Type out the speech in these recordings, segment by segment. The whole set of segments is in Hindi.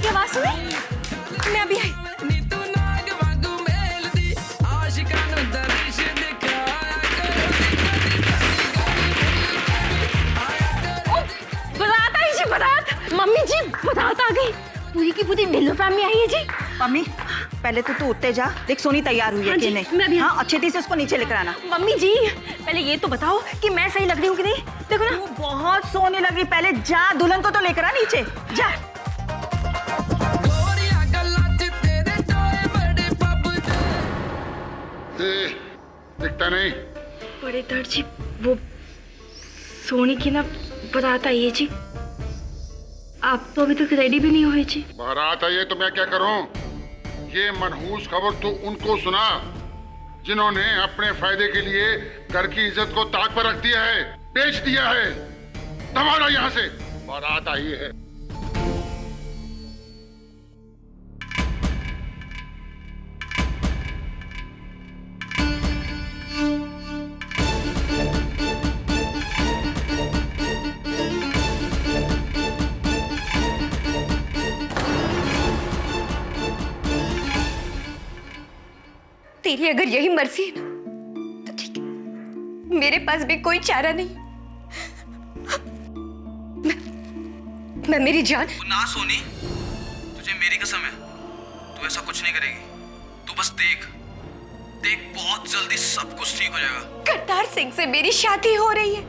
की आवाज सुनी? मैं अभी आई। बारात आई जी, बारात। मम्मी जी, बारात आ गई। पूरी की पूरी ढिल्लो फैमिली आई है जी। मम्मी पहले तो तू उत्ते जा, देख सोनी तैयार हुई है कि नहीं। मैं भी। हाँ, अच्छे से उसको नीचे लेकर आना। मम्मी जी पहले ये तो बताओ कि मैं सही लग रही हूँ कि नहीं। देखो ना, तू बहुत सोने लगी, पहले जा दुल्हन को तो लेकर आ नीचे जा। दिखता नहीं। बड़े दर्द जी, वो सोनी की ना बारात आई है जी। आप तो अभी तक रेडी भी नहीं हुए जी। बारात आई है तो मैं क्या करूं? ये मनहूस खबर तो उनको सुना जिन्होंने अपने फायदे के लिए घर की इज्जत को ताक पर रख दिया है, बेच दिया है। दबाना यहाँ से, बारात आई है। तेरी अगर यही मर्जी है ना तो ठीक है, मेरे पास भी कोई चारा नहीं। मैं मेरी जान। ना सोनी, तुझे मेरी कसम है, तू ऐसा कुछ नहीं करेगी। तू बस देख देख, बहुत जल्दी सब कुछ ठीक हो जाएगा। करतार सिंह से मेरी शादी हो रही है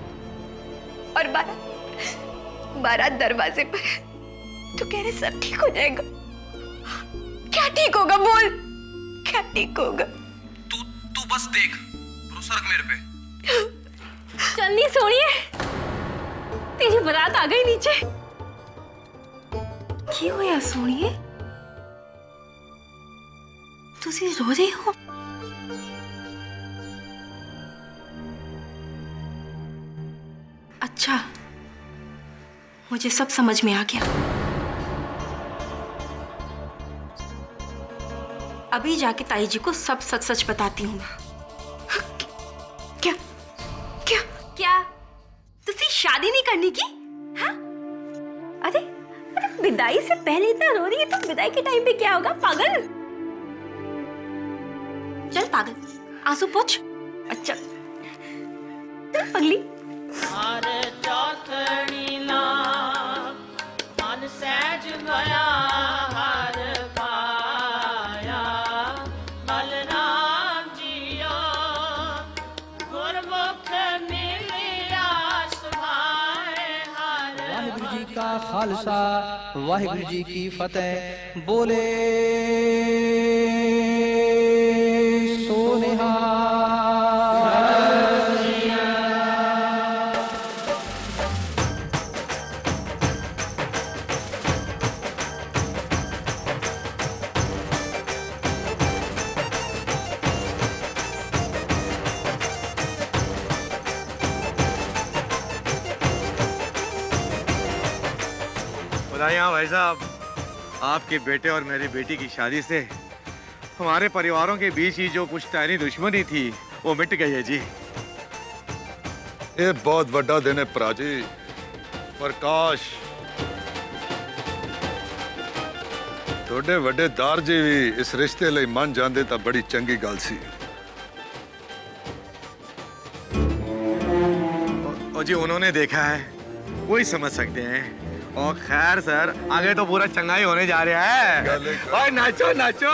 और बारात दरवाजे पर है। तू कह रहे सब ठीक हो जाएगा? क्या ठीक होगा बोल, क्या ठीक होगा? तू बस देख, भरोसा रख मेरे पे। चल नहीं सोनिए, तेरी बारात आ गई नीचे। क्यों होया सोनिए, तुसी रो रही हो? अच्छा, मुझे सब समझ में आ गया। अभी जाके ताई जी को सब सच सच बताती हूँ मैं। क्या क्या क्या तुसी शादी नहीं करने की? हाँ? अरे विदाई से पहले इतना रो रही है तो विदाई के टाइम पे क्या होगा? पागल, चल पागल, आंसू पोंछ। अच्छा पगली। खालसा वाहिगुरु जी की फतेह। बोले सोनिहा। बधाइयाँ भाई साहब, आपके बेटे और मेरी बेटी की शादी से हमारे परिवारों के बीच ही जो कुछ पुश्तैनी दुश्मनी थी वो मिट गई है जी। ये बहुत बड़ा दिन है प्राजी। प्रकाश थोड़े वड्डे दार जी भी इस रिश्ते लिए मन जाते तो बड़ी चंगी गल सी। और जी उन्होंने देखा है वही समझ सकते हैं। और खैर सर, आगे तो पूरा चंगाई होने जा रहा है। और नाचो नाचो।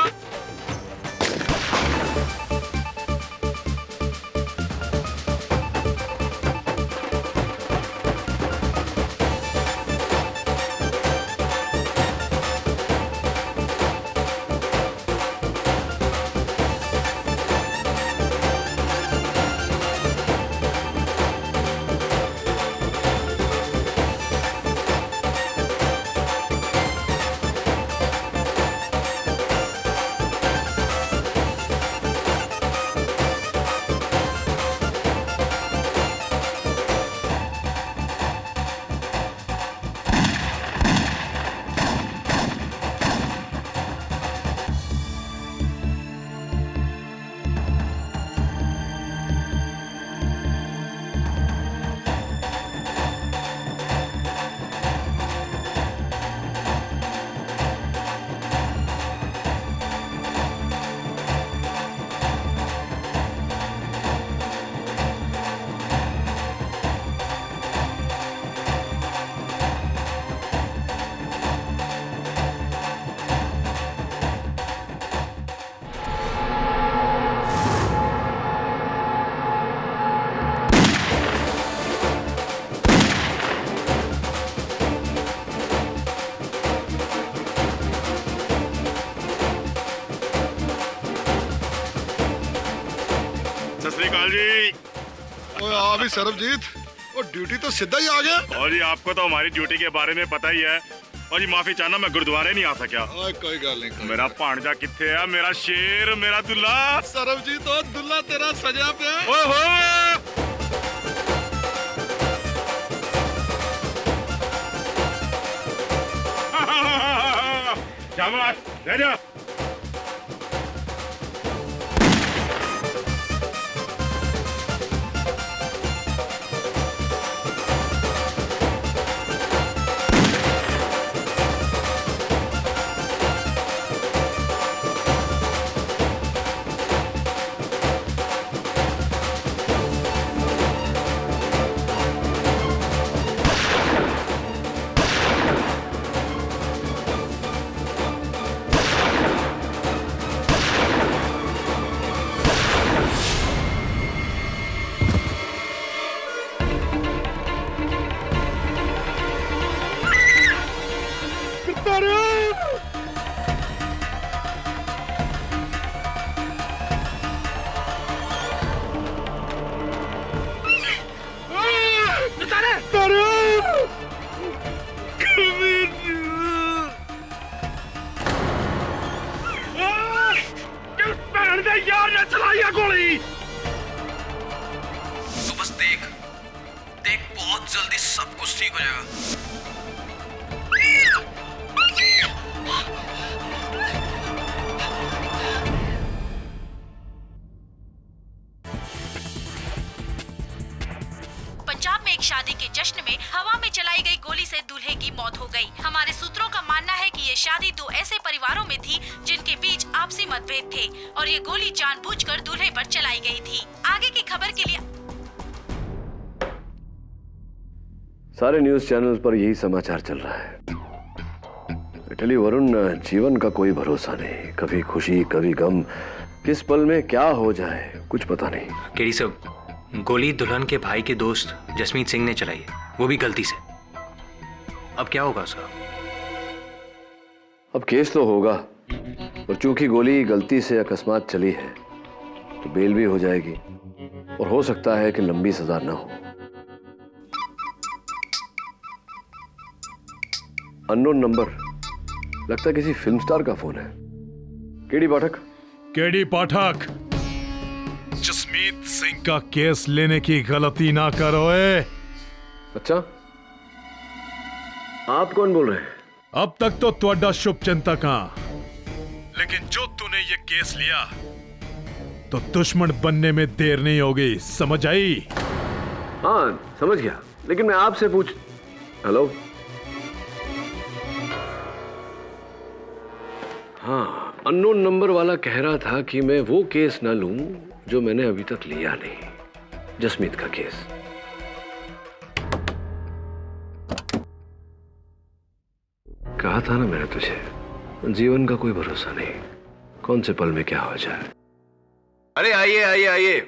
ससुराल जी। ओए आ भी सरबजीत, और ड्यूटी तो सीधा ही आ गया। और जी आपको तो हमारी ड्यूटी के बारे में पता ही है। और जी माफी चाहना, मैं गुरुद्वारे नहीं आ सका। ओए कोई गल नहीं। मेरा भांजा किथे है, मेरा शेर, मेरा दुल्ला। सरबजीत ओ दुल्ला तेरा सजा पे। ओहो शाबाश, ले जा। यार ने चलाई है गोली। तू बस देख, बहुत जल्दी सब कुछ ठीक हो जाएगा। पंजाब में एक शादी के जश्न में हवा में चलाई गई गोली से दूल्हे की मौत हो गई। हमारे सूत्रों का मानना है कि ये शादी दो ऐसे परिवारों में थी जिनके बीच आपसी मतभेद थे और ये गोली जानबूझकर दूल्हे पर चलाई गई थी। आगे की खबर के लिए सारे न्यूज चैनल्स पर यही समाचार चल रहा है। इटली वरुण, जीवन का कोई भरोसा नहीं, कभी खुशी कभी गम, किस पल में क्या हो जाए कुछ पता नहीं। केडी साहब, गोली दुल्हन के भाई के दोस्त जसमीत सिंह ने चलाई है, वो भी गलती से। अब क्या होगा उसका? अब केस तो होगा, और चूंकि गोली गलती से अकस्मात चली है तो बेल भी हो जाएगी और हो सकता है कि लंबी सजा ना हो। अननोन नंबर, लगता है किसी फिल्म स्टार का फोन है। केडी पाठक। केडी पाठक, जसमीत सिंह का केस लेने की गलती ना करो। अच्छा, आप कौन बोल रहे हैं? अब तक तो तुहाडा शुभ चिंतक हाँ, लेकिन जो तूने ये केस लिया तो दुश्मन बनने में देर नहीं होगी, समझ आई? हाँ समझ गया, लेकिन मैं आपसे पूछ। हेलो, हाँ, अननोन नंबर वाला कह रहा था कि मैं वो केस ना लूं जो मैंने अभी तक लिया नहीं, जसमीत का केस। कहा था ना मैंने तुझे, जीवन का कोई भरोसा नहीं, कौन से पल में क्या हो जाए। अरे आइए आइए आइए,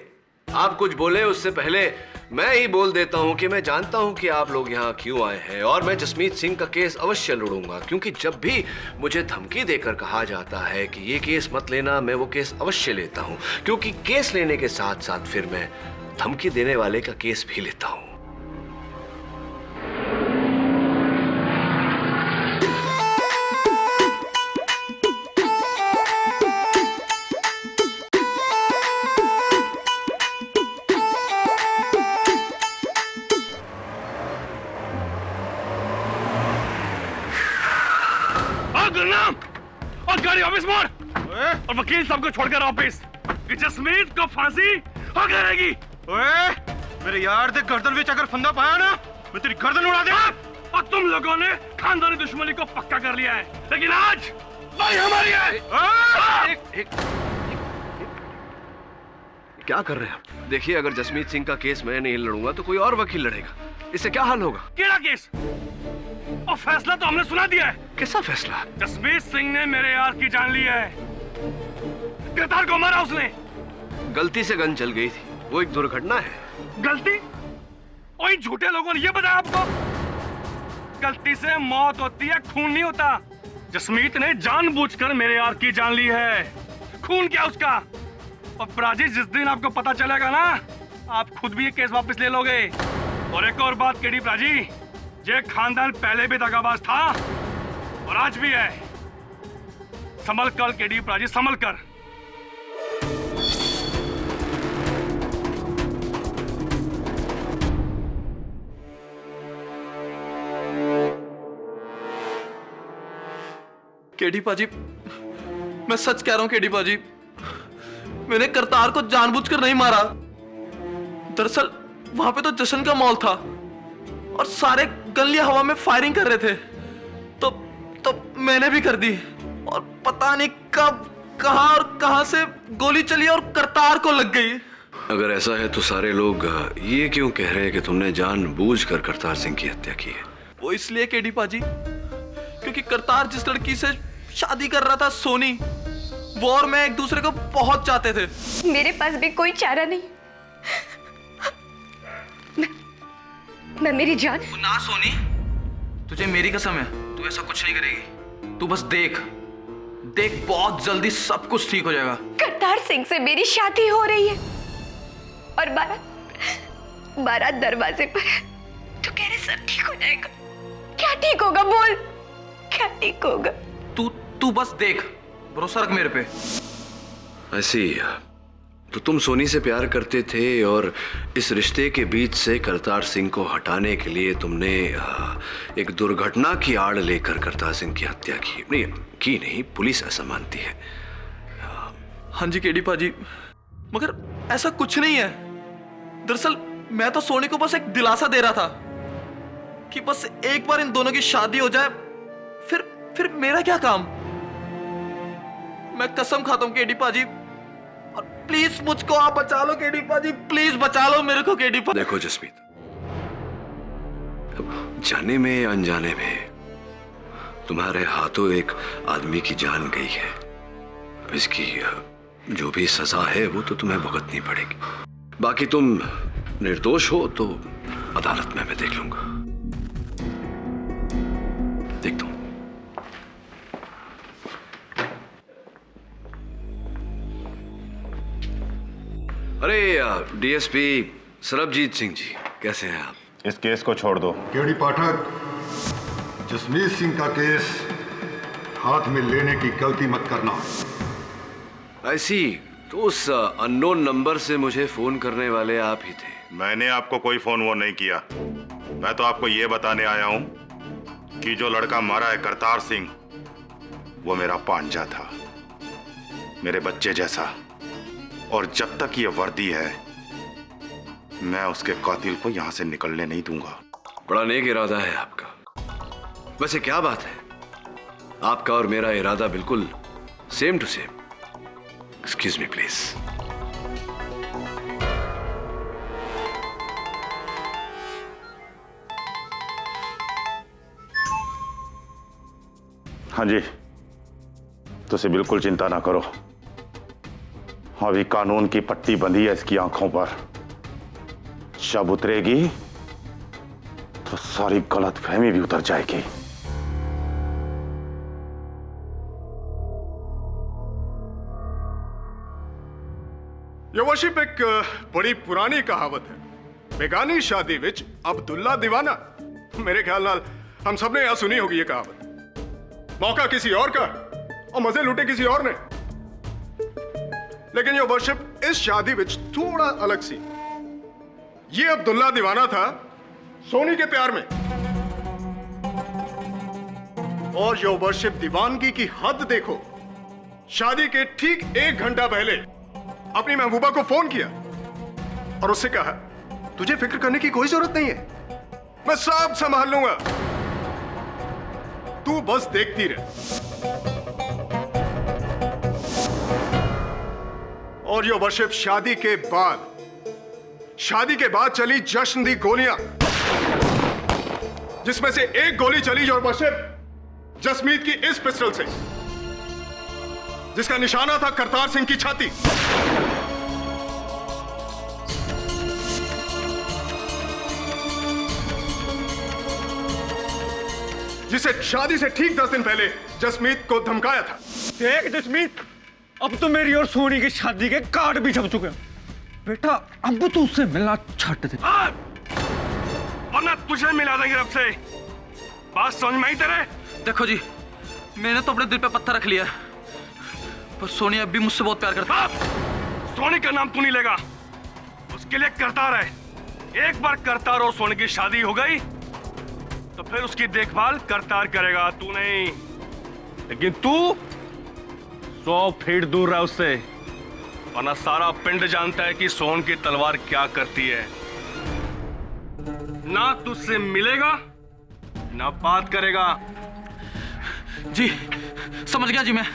आप कुछ बोले उससे पहले मैं ही बोल देता हूं कि मैं जानता हूं कि आप लोग यहां क्यों आए हैं, और मैं जसमीत सिंह का केस अवश्य लड़ूंगा, क्योंकि जब भी मुझे धमकी देकर कहा जाता है कि ये केस मत लेना, मैं वो केस अवश्य लेता हूं, क्योंकि केस लेने के साथ साथ फिर मैं धमकी देने वाले का केस भी लेता हूं। और गाड़ी ऑफिस मोड़, और वकील साहब को छोड़कर ऑफिस। जसमीत को फांसी हो करेगी। मेरे यार दे गर्दन विच अगर फंदा पाया ना, मैं तेरी गर्दन उड़ा दे। और तुम लोगों ने खानदानी दुश्मनी को पक्का कर लिया है, लेकिन आज भाई हमारी है। क्या कर रहे हैं आप? देखिए, अगर जसमीत सिंह का केस मैं नहीं लड़ूंगा तो कोई और वकील लड़ेगा, इससे क्या हल होगा? केड़ा केस? और फैसला तो हमने सुना दिया है। कैसा फैसला? जसमीत सिंह ने मेरे यार की जान ली है, गिरफ्तार को मारा उसने। गलती से गन चल गई थी, वो एक दुर्घटना है। गलती? और झूठे लोगों ने ये बताया आपको? गलती से मौत होती है, खून नहीं होता। जसमीत ने जानबूझकर मेरे यार की जान ली है। खून क्या उसका? और प्राची, जिस दिन आपको पता चलेगा ना, आप खुद भी ये केस वापस ले लोगे। और एक और बात केडी प्राची, ये खानदान पहले भी दगाबाज था और आज भी है। संभल कर केडी प्राची, संभल कर। केडी पाजी, मैं सच कह रहा हूं केडी पाजी, मैंने करतार को जानबूझकर नहीं मारा। दरअसल वहां पे तो जश्न का माहौल था और सारे गलियां हवा में फायरिंग कर रहे थे, तो मैंने भी कर दी। और पता नहीं कब, कहां और कहां से गोली चली और करतार को लग गई। अगर ऐसा है तो सारे लोग ये क्यों कह रहे हैं कि तुमने जानबूझकर करतार सिंह की हत्या की है? वो इसलिए केडी पाजी, क्योंकि करतार जिस लड़की से शादी कर रहा था, सोनी, वो और मैं एक दूसरे को बहुत चाहते थे। मेरे पास भी कोई चारा नहीं। मैं मेरी जान। ना सोनी, तुझे मेरी कसम है, तू ऐसा कुछ नहीं करेगी। तू बस देख, बहुत जल्दी सब कुछ ठीक हो जाएगा। करतार सिंह से मेरी शादी हो रही है और बारात दरवाजे पर है। तू कह रहे सब ठीक हो जाएगा? क्या ठीक होगा, बोल, क्या ठीक होगा? तू बस देख, भरोसा रख मेरे पे। ऐसी तो तुम सोनी से प्यार करते थे और इस रिश्ते के बीच से करतार सिंह को हटाने के लिए तुमने एक दुर्घटना की आड़ लेकर करतार सिंह की हत्या की। नहीं, पुलिस ऐसा मानती है। हाँ जी केडी पाजी, मगर ऐसा कुछ नहीं है। दरअसल मैं तो सोनी को बस एक दिलासा दे रहा था कि बस एक बार इन दोनों की शादी हो जाए, फिर मेरा क्या काम। मैं कसम खाता हूं केडी पाजी, और प्लीज मुझको आप बचा लो केडी पाजी, प्लीज बचा लो मेरे को केडी पाजी। देखो जसमीत, जाने में अनजाने में तुम्हारे हाथों एक आदमी की जान गई है। इसकी जो भी सजा है वो तो तुम्हें भुगतनी पड़ेगी। बाकी तुम निर्दोष हो तो अदालत में मैं देख लूंगा, देखता हूं। अरे डीएसपी सरबजीत सिंह जी, कैसे हैं आप? इस केस को छोड़ दो। केडी पाठक, जसमीत सिंह का केस हाथ में लेने की गलती मत करना। ऐसी तो उस अननोन नंबर से मुझे फोन करने वाले आप ही थे। मैंने आपको कोई फोन वो नहीं किया। मैं तो आपको ये बताने आया हूं कि जो लड़का मारा है करतार सिंह, वो मेरा पांजा था, मेरे बच्चे जैसा। और जब तक ये वर्दी है, मैं उसके कातिल को यहां से निकलने नहीं दूंगा। बड़ा नेक इरादा है आपका। वैसे क्या बात है, आपका और मेरा इरादा बिल्कुल same to same. Excuse me please. हाँ जी, तुझे बिल्कुल चिंता ना करो। अभी कानून की पट्टी बंधी है इसकी आंखों पर। जब उतरेगी तो सारी गलतफहमी भी उतर जाएगी। ये वर्शिप एक बड़ी पुरानी कहावत है, बेगानी शादी विच अब्दुल्ला दीवाना। मेरे ख्याल नाल हम सब ने यहां सुनी होगी ये कहावत। मौका किसी और का और मजे लूटे किसी और ने। लेकिन ये वर्शिप इस शादी विच थोड़ा अलग सी। ये अब्दुल्ला दीवाना था सोनी के प्यार में, और यो वर्शिप दीवानगी की हद देखो। शादी के ठीक 1 घंटा पहले अपनी महबूबा को फोन किया और उससे कहा, तुझे फिक्र करने की कोई जरूरत नहीं है, मैं सब संभाल लूंगा, तू बस देखती रह। और ये वर्शिप शादी के बाद चली जश्न दी गोलियां, जिसमें से एक गोली चली जो वर्शिप जसमीत की इस पिस्टल से, जिसका निशाना था करतार सिंह की छाती। जिसे शादी से ठीक 10 दिन पहले जसमीत को धमकाया था। देख जसमीत, अब तो मेरी और सोनी की शादी के कार्ड भी छप चुके हैं। बेटा अब तो उससे मिलना छट दे, वरना तुझे मिला देंगे रब से। बात समझ में आई तेरे? देखो जी, मैंने तो अपने दिल पे पत्थर रख लिया, पर सोनी अब भी मुझसे बहुत प्यार करती है। सोनी का नाम तू नहीं लेगा, उसके लिए करतार है। एक बार करतार और सोनी की शादी हो गई तो फिर उसकी देखभाल करतार करेगा, तू नहीं। लेकिन तू 100 फीट दूर रह उससे, वरना सारा पिंड जानता है कि सोन की तलवार क्या करती है। ना तुझसे मिलेगा ना बात करेगा। जी समझ गया जी मैं।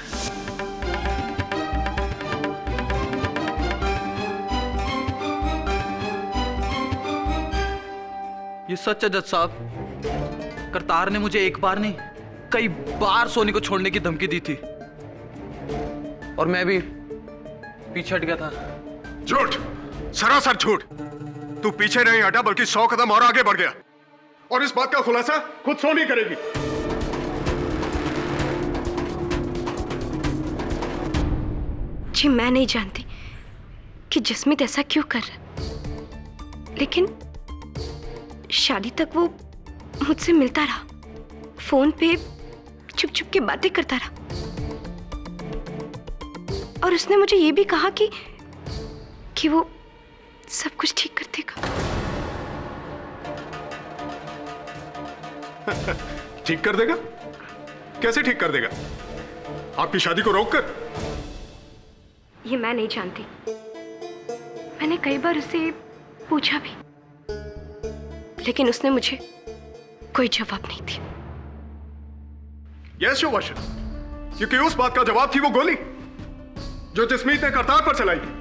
ये सच है जज साहब, करतार ने मुझे एक बार नहीं कई बार सोनी को छोड़ने की धमकी दी थी और मैं भी पीछे हट गया था। झूठ, सरासर झूठ। तू पीछे नहीं हटा बल्कि 100 कदम और आगे बढ़ गया, और इस बात का खुलासा खुद सोनी करेगी। जी मैं नहीं जानती कि जसमीत ऐसा क्यों कर रहा है, लेकिन शादी तक वो मुझसे मिलता रहा, फोन पे चुप चुप के बातें करता रहा, और उसने मुझे ये भी कहा कि वो सब कुछ ठीक कर देगा। ठीक कर देगा? कैसे ठीक कर देगा? आपकी शादी को रोककर? ये मैं नहीं जानती। मैंने कई बार उससे पूछा भी, लेकिन उसने मुझे कोई जवाब नहीं दिया। यस योर वर्शिप, क्योंकि उस बात का जवाब थी वो गोली जो जसमीत ने करतार पर चलाई थी।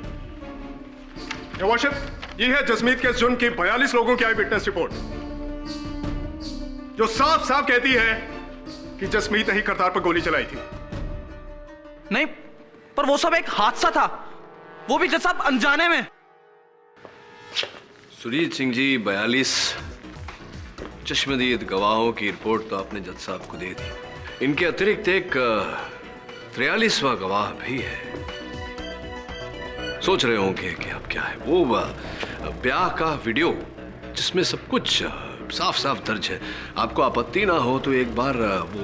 योर वर्शिप, ये है जसमीत के जुर्म की 42 लोगों की आई विटनेस रिपोर्ट, जो साफ साफ कहती है कि जसमीत ने ही करतार पर गोली चलाई थी। नहीं, पर वो सब एक हादसा था, वो भी जज साहब अनजाने में। सुरजीत सिंह जी, 42 चश्मदीद गवाहों की रिपोर्ट तो आपने जज साहब को दे दी। इनके अतिरिक्त एक 43वां गवाह भी है। सोच रहे होंगे कि अब क्या है वो ब्याह का वीडियो जिसमें सब कुछ साफ साफ दर्ज है। आपको आपत्ति ना हो तो एक बार वो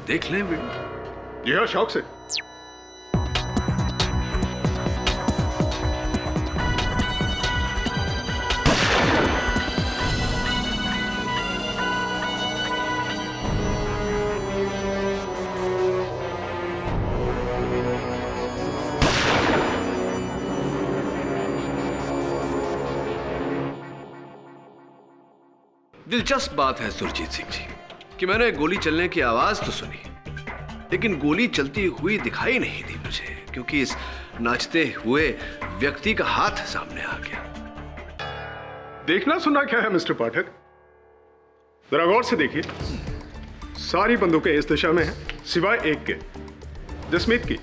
देख लें वीडियो। जी हाँ, शौक से। दिलचस्प बात है सुरजीत सिंह जी कि मैंने गोली चलने की आवाज तो सुनी, लेकिन गोली चलती हुई दिखाई नहीं दी मुझे, क्योंकि इस नाचते हुए व्यक्ति का हाथ सामने आ गया। देखना सुनना क्या है मिस्टर पाठक? जरा गौर से देखिए, सारी बंदूकें इस दिशा में हैं, सिवाय एक के, जसमीत की।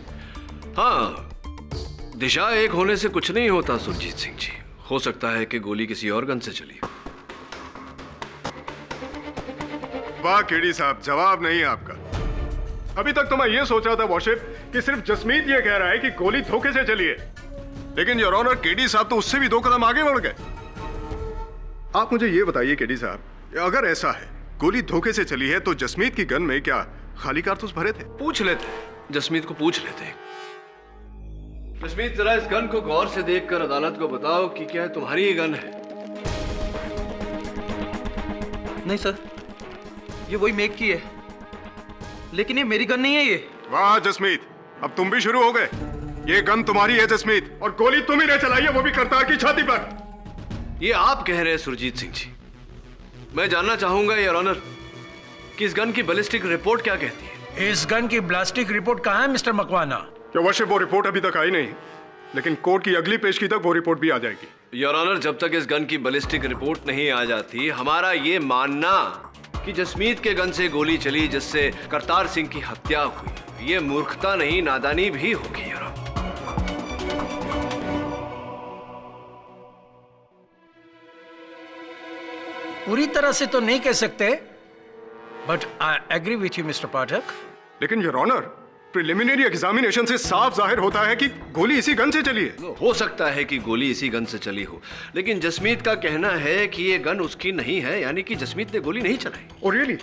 हाँ, दिशा एक होने से कुछ नहीं होता सुरजीत सिंह जी। हो सकता है कि गोली किसी और गन से चली। वाह केडी साहब, जवाब नहीं है आपका। अभी तक तो मैं ये सोच रहा था वर्शिप कि सिर्फ जसमीत ये कह रहा है कि गोली धोखे से चली है, लेकिन योर ऑनर केडी साहब तो उससे भी 2 कदम आगे बढ़ गए। आप मुझे ये बताइए केडी साहब, अगर ऐसा है गोली धोखे से चली है तो जसमीत की गन में क्या खाली कारतूस भरे थे? पूछ लेते, जसमीत को पूछ लेते। जसमीत, जरा इस गन को गौर से देखकर अदालत को बताओ कि क्या तुम्हारी ही गन है? नहीं सर, ये वही मेक की है, लेकिन ये मेरी गन नहीं है। ये वाह जसमीत, अब तुम भी शुरू हो गए। ये गन तुम्हारी है जसमीत, और गोली तुम ही ने चलाई है, वो भी करतार की छाती पर। ये आप कह रहे हैं सुरजीत सिंह जी। मैं जानना चाहूंगा योर ऑनर कि इस गन की बैलिस्टिक रिपोर्ट क्या कहती है? इस गन की बैलिस्टिक रिपोर्ट कहाँ है मिस्टर मकवाना? क्या वर्शिप, वो रिपोर्ट अभी तक आई नहीं, लेकिन कोर्ट की अगली पेशगी तक वो रिपोर्ट भी आ जाएगी। योर ऑनर, जब तक इस गन की बैलिस्टिक रिपोर्ट नहीं आ जाती, हमारा ये मानना कि जसमीत के गन से गोली चली जिससे करतार सिंह की हत्या हुई, ये मूर्खता नहीं नादानी भी होगी। यार पूरी तरह से तो नहीं कह सकते, but I agree with you mister Pathak. लेकिन योर ऑनर, प्रिलिमिनरी एग्जामिनेशन से साफ जाहिर होता है कि गोली इसी गन से चली है। हो सकता है कि गोली इसी गन से चली हो, लेकिन जसमीत का कहना है कि ये गन उसकी नहीं है, यानी कि जसमीत ने गोली नहीं चलाई। और रियली?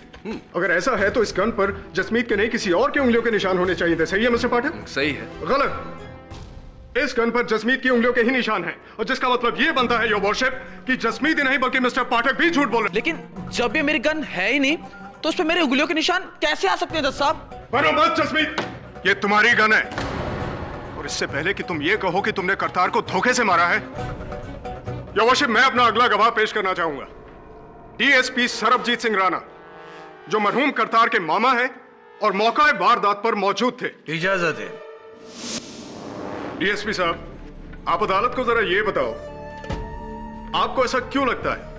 अगर ऐसा है तो इस गन पर जसमीत के नहीं किसी और के उंगलियों के निशान होने चाहिए थे। सही है मिस्टर पाठक? सही है। गलत। इस गन पर जसमीत की उंगलियों के ही निशान हैं, और जिसका मतलब ये बनता है योर वर्शिप कि जसमीत ही नहीं बल्कि मिस्टर पाठक भी झूठ बोल रहे। लेकिन जब ये मेरी गन है ही नहीं तो उस पर मेरे उंगलियों के निशान कैसे आ सकते हैं जज साहब? बनो मत जसमीत, ये तुम्हारी गन है, और इससे पहले कि तुम ये कहो कि तुमने करतार को धोखे से मारा है, योर वर्शिप, मैं अपना अगला गवाह पेश करना चाहूंगा। डीएसपी सरबजीत सिंह राणा, जो मरहूम करतार के मामा हैं और मौका वारदात पर मौजूद थे। इजाजत है। डीएसपी साहब, आप अदालत को जरा ये बताओ, आपको ऐसा क्यों लगता है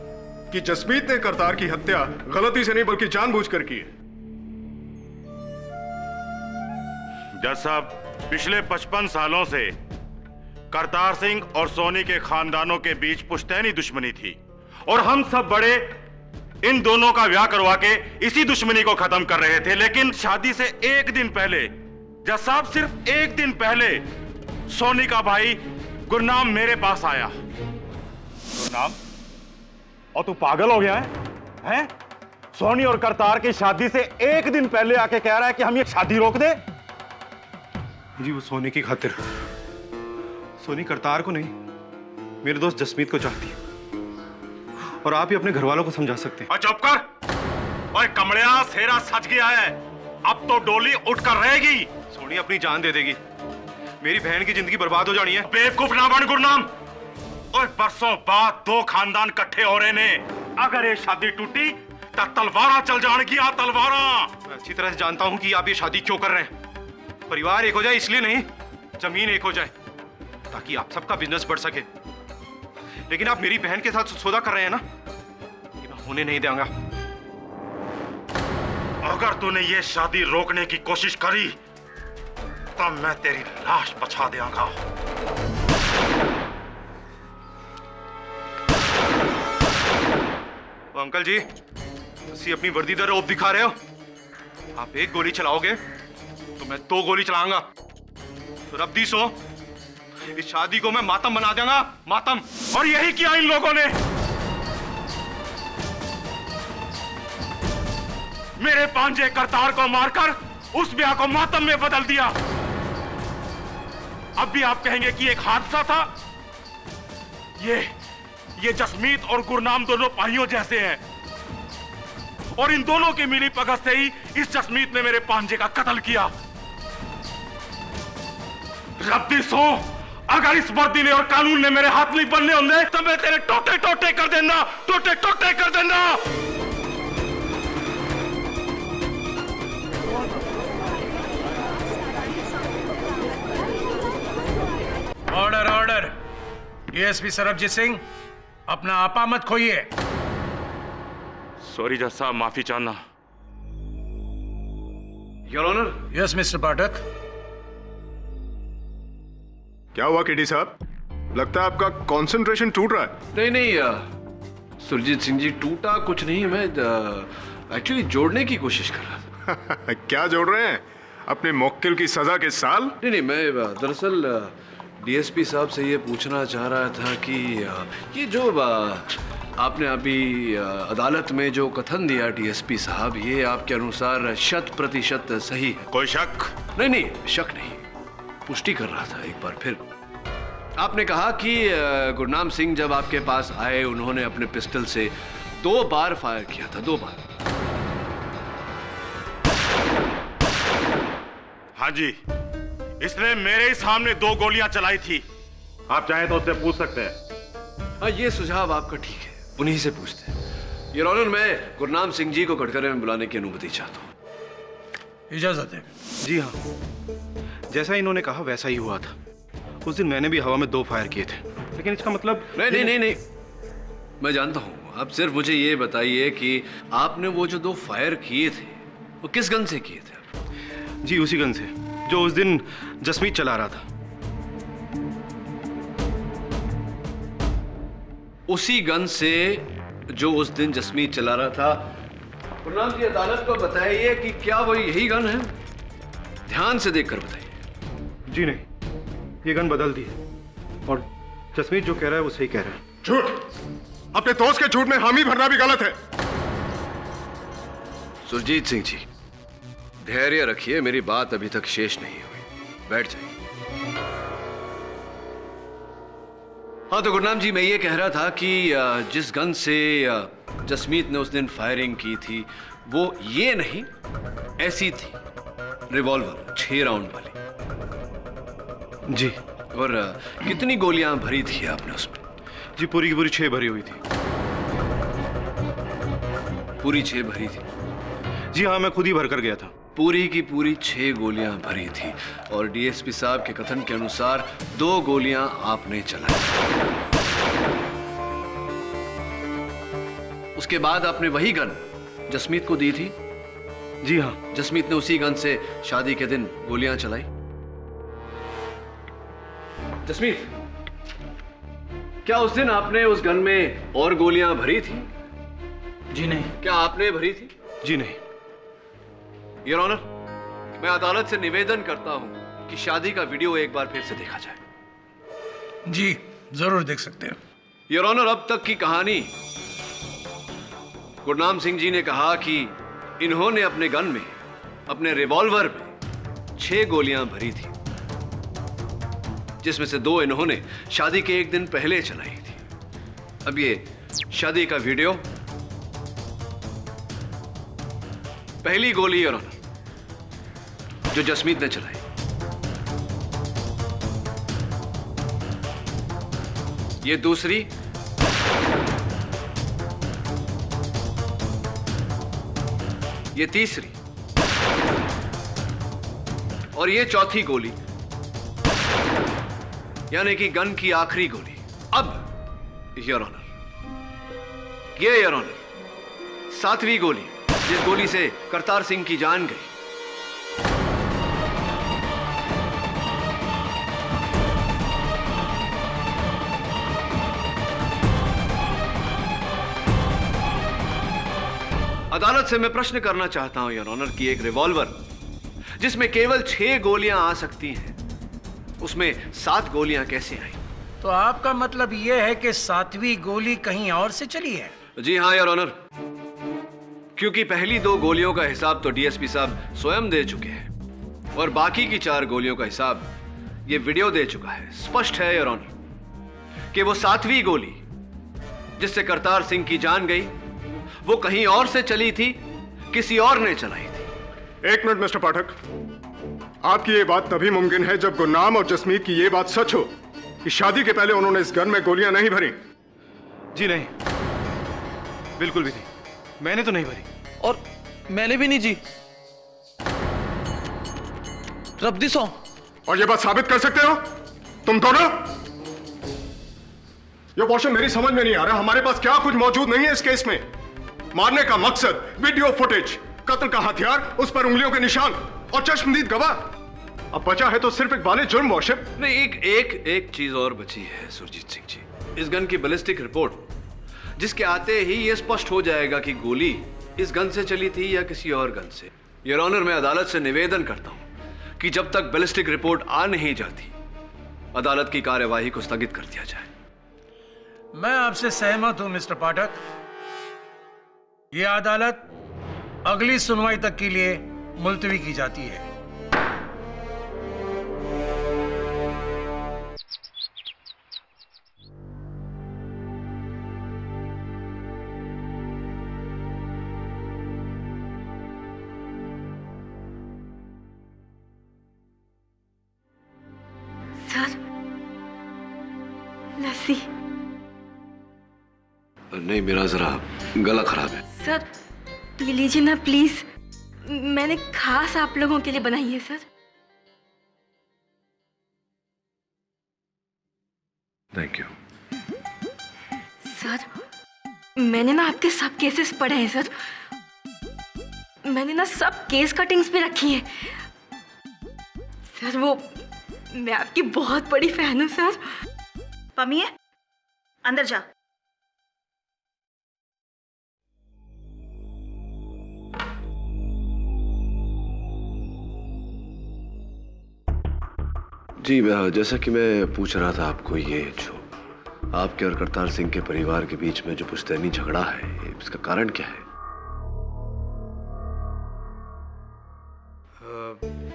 कि जसमीत ने करतार की हत्या गलती से नहीं बल्कि जानबूझकर की है? जज साहब, पिछले 55 सालों से करतार सिंह और सोनी के खानदानों के बीच पुश्तैनी दुश्मनी थी, और हम सब बड़े इन दोनों का ब्याह करवा के इसी दुश्मनी को खत्म कर रहे थे। लेकिन शादी से एक दिन पहले, जज साहब सिर्फ एक दिन पहले, सोनी का भाई गुरनाम मेरे पास आया। गुरनाम, और तू पागल हो गया है? हैं? सोनी और करतार की शादी से एक दिन पहले आके कह रहा है कि हम ये शादी रोक दे। जी वो सोनी की खातिर, सोनी करतार को नहीं, मेरे दोस्त जसमीत को चाहती है, और आप ही अपने घर वालों को समझा सकते हैं। चुप कर। ओए कमलिया, सेरा सज गया है, अब तो डोली उठकर रहेगी। सोनी अपनी जान दे देगी, मेरी बहन की जिंदगी बर्बाद हो जानी है। बेवकूफ ना बन गुरनाम। और बरसों बाद दो खानदान इकट्ठे हो रहे ने, अगर ये शादी टूटी तो तलवारा चल जाएगी। आ तलवारा। मैं अच्छी तरह से जानता हूं कि आप ये शादी क्यों कर रहे हैं। परिवार एक हो जाए इसलिए नहीं, जमीन एक हो जाए ताकि आप सबका बिजनेस बढ़ सके। लेकिन आप मेरी बहन के साथ सौदा कर रहे हैं ना, ये मैं होने नहीं दूंगा। अगर तूने ये शादी रोकने की कोशिश करी तब मैं तेरी लाश बचा देऊंगा। अंकल जी, तुसी अपनी वर्दी दा रौब दिखा रहे हो। आप एक गोली चलाओगे तो मैं 2 गोली चलाऊंगा। तो रब दी सो, इस शादी को मैं मातम बना दूंगा, मातम। और यही किया इन लोगों ने। मेरे पांजे करतार को मारकर उस ब्याह को मातम में बदल दिया। अब भी आप कहेंगे कि एक हादसा था। ये जसमीत और गुरनाम दोनों भाइयों जैसे हैं, और इन दोनों की मिली भगत से ही इस जसमीत ने मेरे पांजे का कत्ल किया। रब्बी सो, अगर इस वर्दी ने और कानून ने मेरे हाथ नहीं बनने होंगे तो मैं तेरे टोटे टोटे कर देना, टोटे टोटे कर देना। Order order. DSP Sarabjit Singh, अपना आपा मत खोइए। सॉरी जज साहब, माफी चाहना। Your honour. Yes mister Pathak. क्या हुआ केडी साहब? लगता है आपका कंसंट्रेशन टूट रहा है। नहीं सुरजीत सिंह जी, टूटा कुछ नहीं, मैं एक्चुअली जोड़ने की कोशिश कर रहा था। क्या जोड़ रहे हैं? अपने मुक्किल की सजा के साल? नहीं, मैं दरअसल डीएसपी साहब से ये पूछना चाह रहा था कि ये जो आपने अभी अदालत में जो कथन दिया डीएसपी साहब, ये आपके अनुसार 100% सही है? कोई शक? नहीं, शक नहीं, पुष्टि कर रहा था एक बार फिर। आपने कहा कि गुरनाम सिंह जब आपके पास आए, उन्होंने अपने पिस्टल से 2 बार फायर किया था, 2 बार। हाँ जी, इसने मेरे ही सामने 2 गोलियां चलाई थी। आप चाहें तो उससे पूछ सकते हैं। हाँ, ये सुझाव आपका ठीक है, उन्हीं से पूछते हैं। योर ऑनर, मैं गुरनाम सिंह जी को कटघरे में बुलाने की अनुमति चाहता हूँ। इजाजत है। जी हाँ, जैसा इन्होंने कहा वैसा ही हुआ था। उस दिन मैंने भी हवा में 2 फायर किए थे, लेकिन इसका मतलब नहीं, मैं जानता हूँ। आप सिर्फ मुझे ये बताइए कि आपने वो जो 2 फायर किए थे वो किस गन से किए थे? जी उसी गन से जो उस दिन जसमीत चला रहा था। उसी गन से जो उस दिन जसमीत चला रहा था। गुरनाम जी, अदालत को बताइए कि क्या वो यही गन है? ध्यान से देखकर बताइए। जी नहीं, ये गन बदल दी है और जसमीत जो कह रहा है वो सही कह रहा है। झूठ! अपने दोस्त के झूठ में हामी भरना भी गलत है। सुरजीत सिंह जी, धैर्य रखिए, मेरी बात अभी तक शेष नहीं हुई। बैठ जाइए। हाँ तो गुरनाम जी, मैं ये कह रहा था कि जिस गन से जसमीत ने उस दिन फायरिंग की थी वो ये नहीं, ऐसी थी, रिवॉल्वर 6 राउंड वाली। जी। और कितनी गोलियां भरी थी आपने उसमें? जी पूरी की पूरी 6 भरी हुई थी। पूरी 6 भरी थी? जी हाँ, मैं खुद ही भर कर गया था। पूरी की पूरी 6 गोलियां भरी थी और डीएसपी साहब के कथन के अनुसार 2 गोलियां आपने चलाई। उसके बाद आपने वही गन जसमीत को दी थी? जी हाँ। जसमीत ने उसी गन से शादी के दिन गोलियां चलाई? जसमीत, क्या उस दिन आपने उस गन में और गोलियां भरी थी? जी नहीं। क्या आपने भरी थी? जी नहीं। योर ऑनर, मैं अदालत से निवेदन करता हूं कि शादी का वीडियो एक बार फिर से देखा जाए। जी जरूर देख सकते हैं। योर ऑनर, अब तक की कहानी, गुरनाम सिंह जी ने कहा कि इन्होंने अपने गन में, अपने रिवॉल्वर में 6 गोलियां भरी थी, जिसमें से 2 इन्होंने शादी के एक दिन पहले चलाई थी। अब ये शादी का वीडियो, पहली गोली योर ऑनर जो जसमीत ने चलाई, ये दूसरी, ये तीसरी और ये चौथी गोली, यानी कि गन की आखिरी गोली। अब योर ऑनर, ये योर ऑनर 7वीं गोली, जिस गोली से करतार सिंह की जान गई। अदालत से मैं प्रश्न करना चाहता हूं योर ऑनर कि एक रिवॉल्वर जिसमें केवल 6 गोलियां आ सकती हैं, उसमें 7 गोलियां कैसे आई? तो आपका मतलब यह है कि 7वीं गोली कहीं और से चली है? जी हां योर ऑनर, क्योंकि पहली 2 गोलियों का हिसाब तो डीएसपी साहब स्वयं दे चुके हैं और बाकी की 4 गोलियों का हिसाब ये वीडियो दे चुका है। स्पष्ट है योर ऑनर कि वो 7वीं गोली जिससे करतार सिंह की जान गई, वो कहीं और से चली थी, किसी और ने चलाई थी। एक मिनट मिस्टर पाठक, आपकी ये बात तभी मुमकिन है जब गुरनाम और जसमीत की ये बात सच हो कि शादी के पहले उन्होंने इस गन में गोलियां नहीं भरी। जी नहीं, बिल्कुल भी नहीं, मैंने तो नहीं भरी। और मैंने भी नहीं जी। रब्दी सौ। और ये बात साबित कर सकते हो तुम दोनों? ये पोर्शन मेरी समझ में नहीं आ रहा। हमारे पास क्या कुछ मौजूद नहीं है इस केस में? मारने का मकसद, वीडियो फुटेज, कत्ल का हथियार, उस पर उंगलियों के निशान और चश्मदीद गवाह। अब बचा है तो सिर्फ एक बाले जुर्म वॉशिप। नहीं, एक चीज और बची है सुरजीत सिंह जी। इस गन की बैलिस्टिक रिपोर्ट, जिसके आते ही यह स्पष्ट हो जाएगा कि गोली इस गन से चली थी या किसी और गन से। योर ऑनर, मैं अदालत से निवेदन करता हूं कि जब तक बैलिस्टिक रिपोर्ट आ नहीं जाती, अदालत की कार्यवाही को स्थगित कर दिया जाए। मैं आपसे सहमत हूं मिस्टर पाठक। यह अदालत अगली सुनवाई तक के लिए मुलतवी की जाती है। सर, लस्सी। नहीं, मेरा जरा गला खराब है। सर पी लीजिए ना प्लीज, मैंने खास आप लोगों के लिए बनाई है सर। Thank you. सर मैंने ना आपके सब केसेस पढ़े हैं सर, मैंने ना सब केस कटिंग्स पे रखी हैं सर। वो मैं आपकी बहुत बड़ी फैन हूँ सर। पमिए, अंदर जा। जी, जैसा कि मैं पूछ रहा था आपको, ये जो आपके और करतार सिंह के परिवार के बीच में जो पुश्तैनी झगड़ा है, इसका कारण क्या है?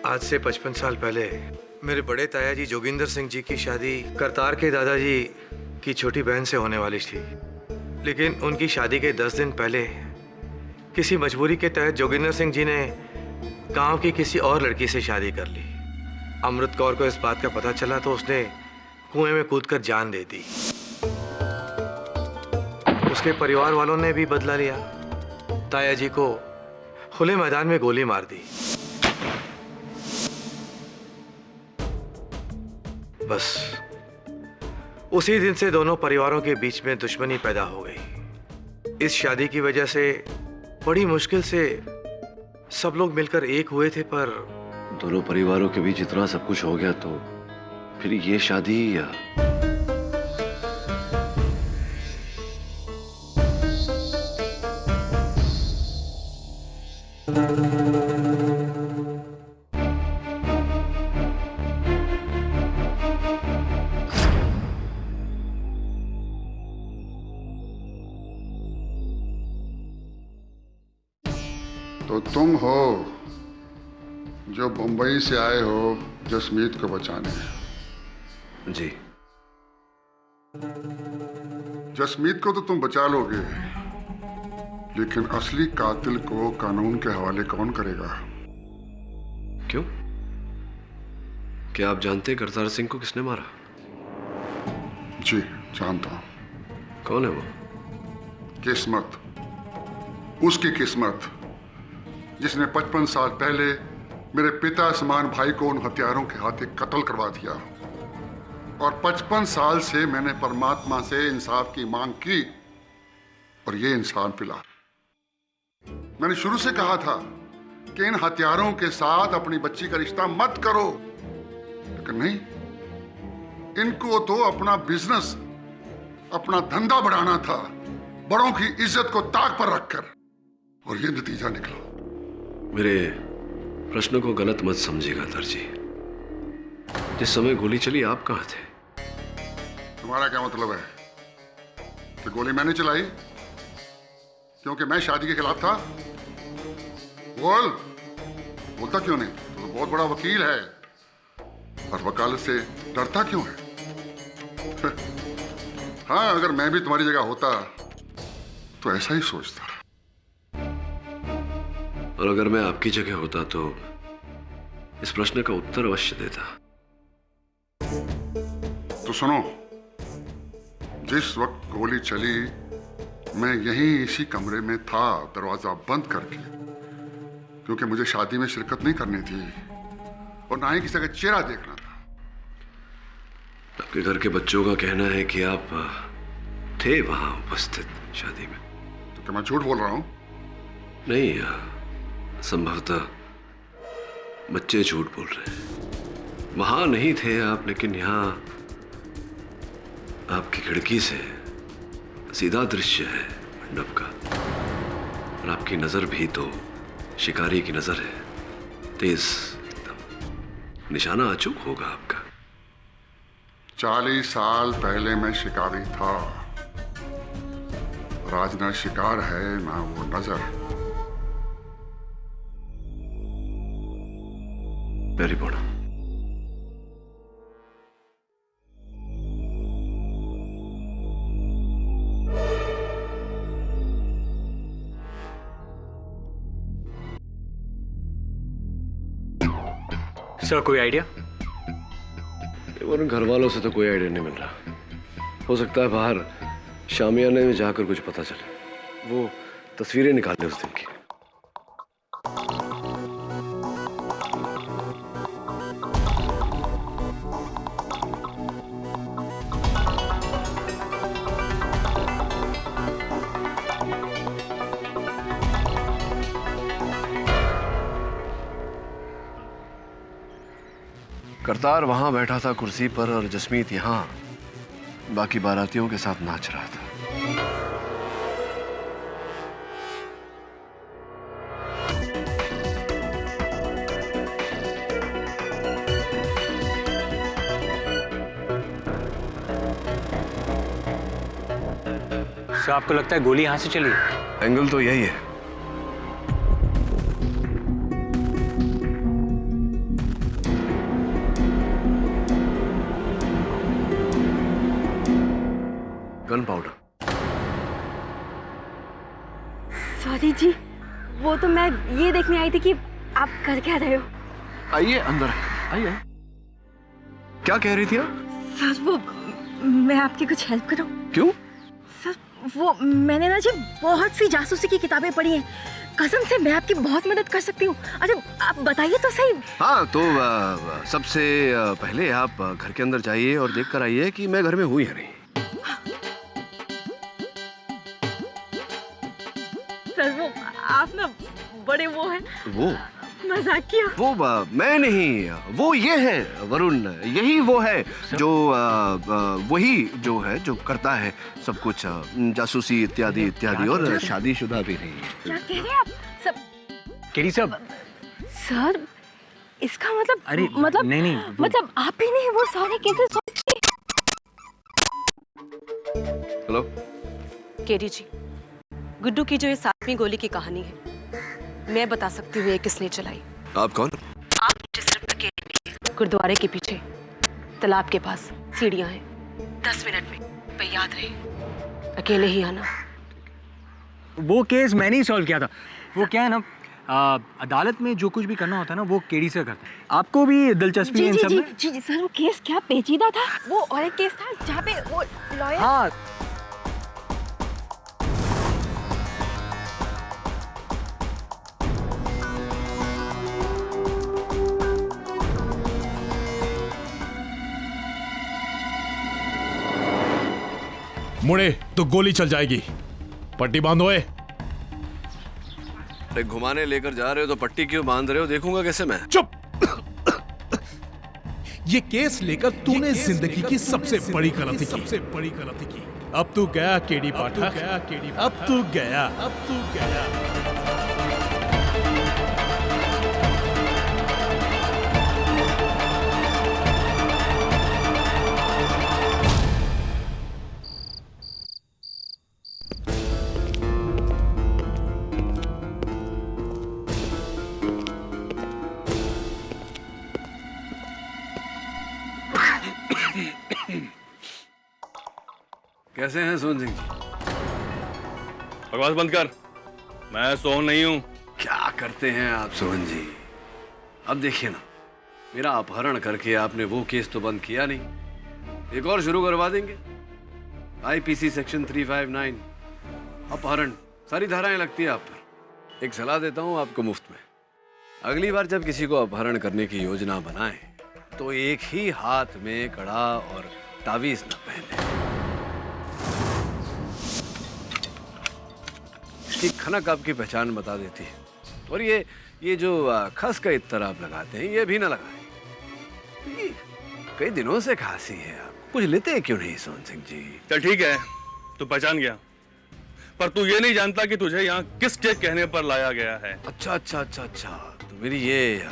आज से 55 साल पहले मेरे बड़े ताया जी जोगिंदर सिंह जी की शादी करतार के दादाजी की छोटी बहन से होने वाली थी, लेकिन उनकी शादी के 10 दिन पहले किसी मजबूरी के तहत जोगिंदर सिंह जी ने गांव की किसी और लड़की से शादी कर ली। अमृत कौर को इस बात का पता चला तो उसने कुएं में कूदकर जान दे दी। उसके परिवार वालों ने भी बदला लिया, ताया जी को खुले मैदान में गोली मार दी। बस उसी दिन से दोनों परिवारों के बीच में दुश्मनी पैदा हो गई। इस शादी की वजह से बड़ी मुश्किल से सब लोग मिलकर एक हुए थे, पर दोनों परिवारों के बीच इतना सब कुछ हो गया तो फिर ये शादी या तो तुम हो जो बंबई से आए हो जसमीत को बचाने। जी। जसमीत को तो तुम बचा लोगे, लेकिन असली कातिल को कानून के हवाले कौन करेगा? क्यों? क्या आप जानते हैं करतार सिंह को किसने मारा? जी जानता हूं। कौन है वो? किस्मत, उसकी किस्मत जिसने 55 साल पहले मेरे पिता समान भाई को उन हथियारों के हाथे कत्ल करवा दिया। और 55 साल से मैंने परमात्मा से इंसाफ की मांग की और ये इंसान मिला। मैंने शुरू से कहा था कि इन हथियारों के साथ अपनी बच्ची का रिश्ता मत करो, लेकिन नहीं, इनको तो अपना बिजनेस, अपना धंधा बढ़ाना था, बड़ों की इज्जत को ताक पर रखकर, और ये नतीजा निकला। मेरे प्रश्न को गलत मत समझिएगा दर्जी। जिस समय गोली चली आप कहां थे? तुम्हारा क्या मतलब है कि गोली मैंने चलाई क्योंकि मैं शादी के खिलाफ था? बोलता क्यों नहीं? तो बहुत बड़ा वकील है और वकालत से डरता क्यों है? हाँ, अगर मैं भी तुम्हारी जगह होता तो ऐसा ही सोचता। और अगर मैं आपकी जगह होता तो इस प्रश्न का उत्तर अवश्य देता। तो सुनो, जिस वक्त गोली चली मैं यहीं इसी कमरे में था, दरवाजा बंद करके, क्योंकि मुझे शादी में शिरकत नहीं करनी थी और ना ही किसी का चेहरा देखना था। आपके घर के बच्चों का कहना है कि आप थे वहां उपस्थित शादी में। तो क्या मैं झूठ बोल रहा हूं? नहीं, संभवतः बच्चे झूठ बोल रहे हैं। वहां नहीं थे आप, लेकिन यहां आपकी खिड़की से सीधा दृश्य है मंडप का, और आपकी नजर भी तो शिकारी की नजर है, तेज एकदम। निशाना अचूक होगा आपका। 40 साल पहले मैं शिकारी था और आज ना शिकार है ना वो नजर। Very good. सर, कोई आइडिया? उन घर वालों से तो कोई आइडिया नहीं मिल रहा। हो सकता है बाहर शामियाने में जाकर कुछ पता चले। वो तस्वीरें निकाले उस दिन की। करतार वहां बैठा था कुर्सी पर और जसमीत यहां बाकी बारातियों के साथ नाच रहा था। उससे आपको लगता है गोली यहाँ से चली? एंगल तो यही है। Gun powder. सॉरी जी, वो तो मैं ये देखने आई थी कि आप कर क्या रहे हो। आइए अंदर, आइए। क्या कह रही थी आप? सर वो मैं आपकी कुछ हेल्प करूं? क्यों? सर वो मैंने ना जी बहुत सी जासूसी की किताबें पढ़ी हैं, कसम से मैं आपकी बहुत मदद कर सकती हूँ। अच्छा आप बताइए तो सही। हाँ तो सबसे पहले आप घर के अंदर जाइए और देख कर आइए कि मैं घर में हूँ या नहीं। सर वो आप ना बड़े वो हैं। वो मजाक किया। वो मैं नहीं, वो ये है वरुण, यही वो है जो वही जो है जो करता है सब कुछ, जासूसी इत्यादि इत्यादि, और शादीशुदा भी नहीं है। क्या कह रहे हैं आप सब? केडी साहब। सर इसका मतलब अरे मतलब नहीं मतलब आप ही नहीं, वो सारे केसेस। हेलो केडी जी, गुड्डू की जो ये 7वीं गोली की कहानी है, मैं बता सकती हूँ ये किसने चलाई। आप कौन? आप मुझे सिर्फ अकेले मिलिए। गुरुद्वारे के पीछे तालाब के पास सीढ़ियाँ हैं। 10 मिनट में, पर याद रहे अकेले ही आना। वो केस मैंने ही सॉल्व किया था। वो क्या है ना, अदालत में जो कुछ भी करना होता है ना, वो केडी से करता है। आपको भी दिलचस्पी है इन सब में? जी सर, वो केस क्या पेचीदा था। वो और एक केस था जहाँ पे वो लॉयर। हाँ मुड़े तो गोली चल जाएगी। पट्टी बांधो। अरे घुमाने लेकर जा रहे हो तो पट्टी क्यों बांध रहे हो? देखूंगा कैसे मैं। चुप। ये केस लेकर तूने जिंदगी की सबसे बड़ी गलती की। अब तू गया केडी पाठक, अब तू गया। कैसे हैं सोहन सिंह जी? बकवास बंद कर, मैं सोहन नहीं हूं। क्या करते हैं आप सोहन जी? अब देखिए ना, मेरा अपहरण करके आपने वो केस तो बंद किया नहीं, एक और शुरू करवा देंगे। आईपीसी सेक्शन 359 अपहरण, सारी धाराएं लगती है आप पर। एक सलाह देता हूं आपको मुफ्त में, अगली बार जब किसी को अपहरण करने की योजना बनाएं तो एक ही हाथ में कड़ा और तावीज न पहने। इसकी खनक आपकी पहचान बता देती है। और ये जो खस का इत्तर आप लगाते हैं, ये भी ना लगाएं। कई दिनों से खांसी है, आप कुछ लेते क्यों नहीं सोहन सिंह जी? चल ठीक है, तू पहचान गया, पर तू ये नहीं जानता कि तुझे यहाँ किस के कहने पर लाया गया है। अच्छा, तो मेरी ये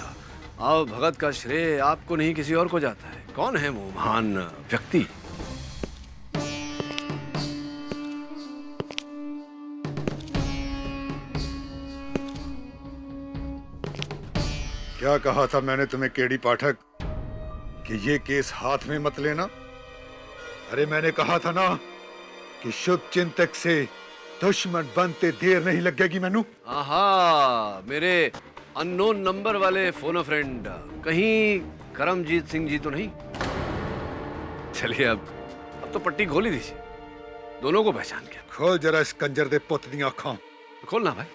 आओ भगत का श्रेय आपको नहीं किसी और को जाता है। कौन है वो महान व्यक्ति? क्या कहा था मैंने तुम्हें केडी पाठक कि ये केस हाथ में मत लेना? अरे मैंने कहा था ना कि शुभ चिंतक से दुश्मन बनते देर नहीं लगेगी। मैनू आहा, मेरे अननोन नंबर वाले फोन फ्रेंड कहीं करमजीत सिंह जी तो नहीं? चलिए अब तो पट्टी खोली दीजिए, दोनों को पहचान गया। खोल जरा इस कंजर दे पुत दी आंखां। खोलना भाई।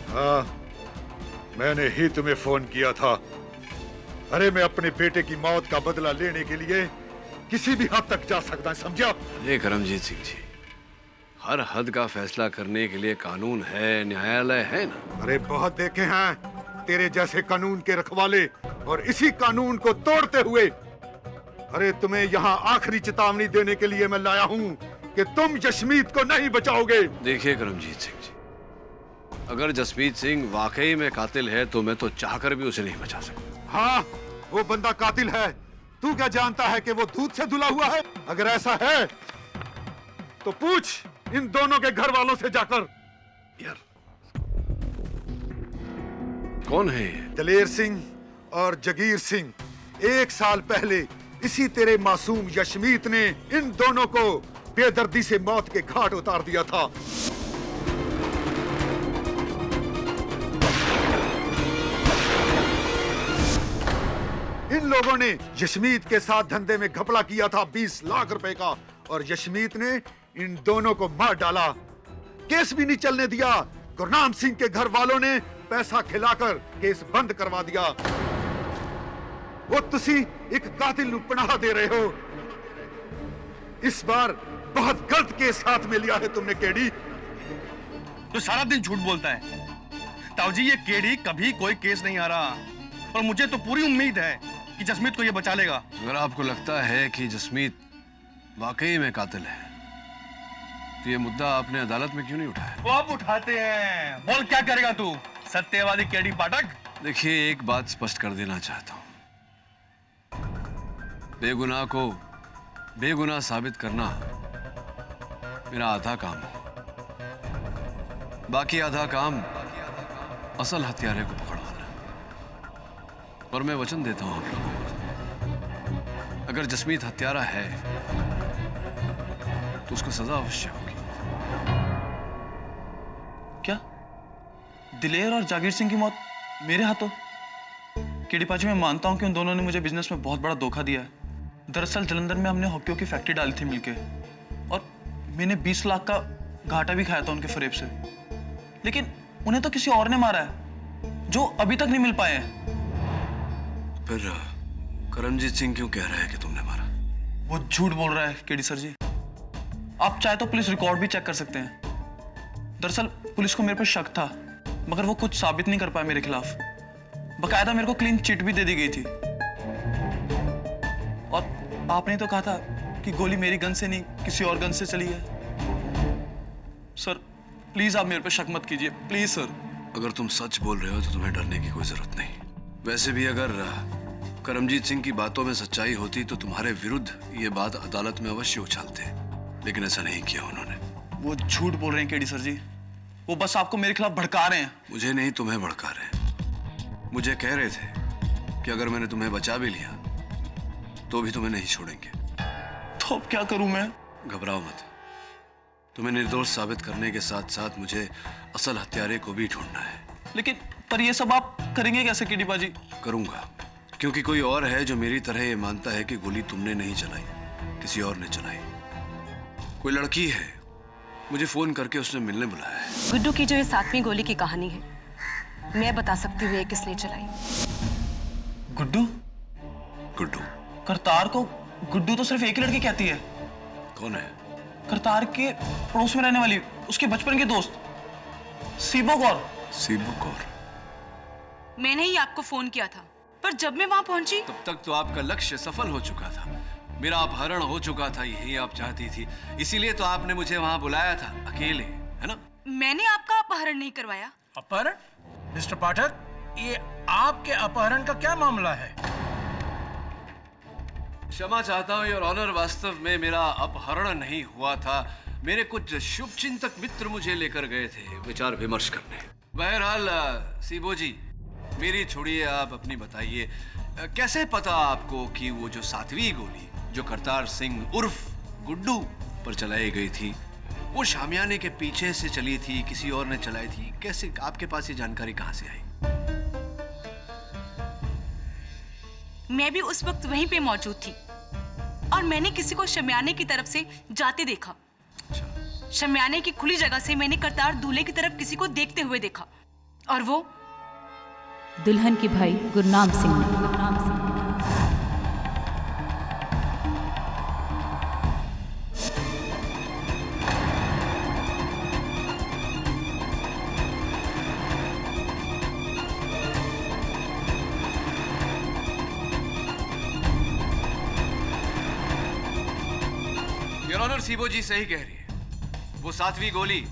हाँ, मैंने ही तुम्हें फोन किया था। अरे मैं अपने बेटे की मौत का बदला लेने के लिए किसी भी हद तक जा सकता है, समझा? ये करमजीत सिंह जी, हर हद का फैसला करने के लिए कानून है, न्यायालय है ना। अरे बहुत देखे हैं तेरे जैसे कानून के रखवाले, और इसी कानून को तोड़ते हुए अरे तुम्हें यहाँ आखिरी चेतावनी देने के लिए मैं लाया हूँ कि तुम जसमीत को नहीं बचाओगे। देखिए करमजीत सिंह जी, अगर जसमीत सिंह वाकई में कातिल है तो मैं तो चाहकर भी उसे नहीं बचा सकता। हाँ, वो बंदा कातिल है, तू क्या जानता है कि वो दूध से धुला हुआ है? अगर ऐसा है तो पूछ इन दोनों के घर वालों से जाकर। यार कौन है ये? दलेर सिंह और जगीर सिंह। 1 साल पहले इसी तेरे मासूम यशमीत ने इन दोनों को बेदर्दी से मौत के घाट उतार दिया था। इन लोगों ने यशमीत के साथ धंधे में घपला किया था 20 लाख रुपए का, और यशमीत ने इन दोनों को मार डाला। केस भी नहीं चलने दिया। गुरनाम सिंह के घर वालों ने पैसा खिलाकर केस बंद करवा दिया। वो तुसी एक कातिल नू पनाह दे रहे हो। इस बार बहुत गलत केस हाथ में लिया है तुमने केडी। तो सारा दिन झूठ बोलता है। ताऊजी, ये केडी कभी कोई केस नहीं आ रहा, और मुझे तो पूरी उम्मीद है कि जसमीत को ये बचा लेगा। अगर आपको लगता है कि जसमीत वाकई में कातिल है तो ये मुद्दा आपने अदालत में क्यों नहीं उठाया? वो आप उठाते हैं। बोल क्या करेगा तू, सत्यवादी केडी पाठक? देखिए, एक बात स्पष्ट कर देना चाहता हूं। बेगुनाह को बेगुनाह साबित करना मेरा आधा काम है, बाकी आधा काम असल हत्यारे को पकड़वाना। और मैं वचन देता हूं आप लोगों को, अगर जसमीत हत्यारा है तो उसको सजा अवश्य होगी। क्या दिलेर और जागीर सिंह की मौत मेरे हाथों? केडी पाजी, मैं मानता हूं कि उन दोनों ने मुझे बिजनेस में बहुत बड़ा धोखा दिया है। दरअसल जलंधर में हमने हॉकियों की फैक्ट्री डाली थी मिलके, और मैंने 20 लाख का घाटा भी खाया था उनके फरेब से। लेकिन उन्हें तो किसी और ने मारा है जो अभी तक नहीं मिल पाए हैं। फिर करमजीत सिंह क्यों कह रहा है कि तुमने मारा? वो झूठ बोल रहा है केडी सर जी। आप चाहे तो पुलिस रिकॉर्ड भी चेक कर सकते हैं। दरअसल पुलिस को मेरे पर शक था, मगर वो कुछ साबित नहीं कर पाया मेरे खिलाफ। बकायदा मेरे को क्लीन चिट भी दे दी गई थी। और आपने तो कहा था कि गोली मेरी गन से नहीं किसी और गन से चली है। सर प्लीज आप मेरे पे शक मत कीजिए, प्लीज सर। अगर तुम सच बोल रहे हो तो तुम्हें डरने की कोई जरूरत नहीं। वैसे भी अगर करमजीत सिंह की बातों में सच्चाई होती तो तुम्हारे विरुद्ध ये बात अदालत में अवश्य उछालते, लेकिन ऐसा नहीं किया उन्होंने। वो झूठ बोल रहे हैं केडी सर जी। वो बस आपको मेरे खिलाफ भड़का रहे हैं। मुझे नहीं, तुम्हें भड़का रहे हैं। मुझे कह रहे थे कि अगर मैंने तुम्हें बचा भी लिया तो भी तुम्हें नहीं छोड़ेंगे। तो अब क्या करूं मैं? घबराओ मत। तुम्हें निर्दोष साबित करने के साथ साथ मुझे असल हत्यारे को भी ढूंढना है। लेकिन पर ये सब आप करेंगे कैसे केडी बाजी? करूंगा, क्योंकि कोई और है जो मेरी तरह ये मानता है कि गोली तुमने नहीं चलाई, किसी और ने चलाई। कोई लड़की है, मुझे फोन करके उसने मिलने बुलाया है। गुड्डू की जो ये 7वीं गोली की कहानी है, मैं बता सकती हूँ ये किसने चलाई। गुड्डू? गुड्डू? करतार को गुड्डू तो सिर्फ एक ही लड़की कहती है। कौन है? करतार के पड़ोस में रहने वाली, उसके बचपन के दोस्त सीबो कौर। सीबो कौर? मैंने ही आपको फोन किया था, पर जब मैं वहां पहुंची तब तक तो आपका लक्ष्य सफल हो चुका था। मेरा अपहरण हो चुका था, यही आप चाहती थी, इसीलिए तो आपने मुझे वहां बुलाया था अकेले, है ना? मैंने आपका अपहरण नहीं करवाया। अपहरण? मिस्टर पाठक, ये आपके अपहरण का क्या मामला है? क्षमा चाहता हूँ योर ऑनर, वास्तव में मेरा अपहरण नहीं हुआ था। मेरे कुछ शुभचिंतक मित्र मुझे लेकर गए थे विचार विमर्श करने। बहरहाल सीबो जी, मेरी छोड़िए, आप अपनी बताइए। कैसे पता आपको कि वो जो 7वीं गोली जो करतार सिंह उर्फ गुड्डू पर चलाई गई थी वो शामियाने के पीछे से चली थी, किसी और ने चलाई थी? कैसे आपके पास ये जानकारी कहां से आई? मैं भी उस वक्त वहीं पे मौजूद थी और मैंने किसी को शमियाने की तरफ से जाते देखा। शमियाने की खुली जगह से मैंने करतार दूल्हे की तरफ किसी को देखते हुए देखा, और वो दुल्हन के भाई गुरनाम सिंह ने। योर ऑनर, सीबो जी सही कह रही है। वो 7वीं गोली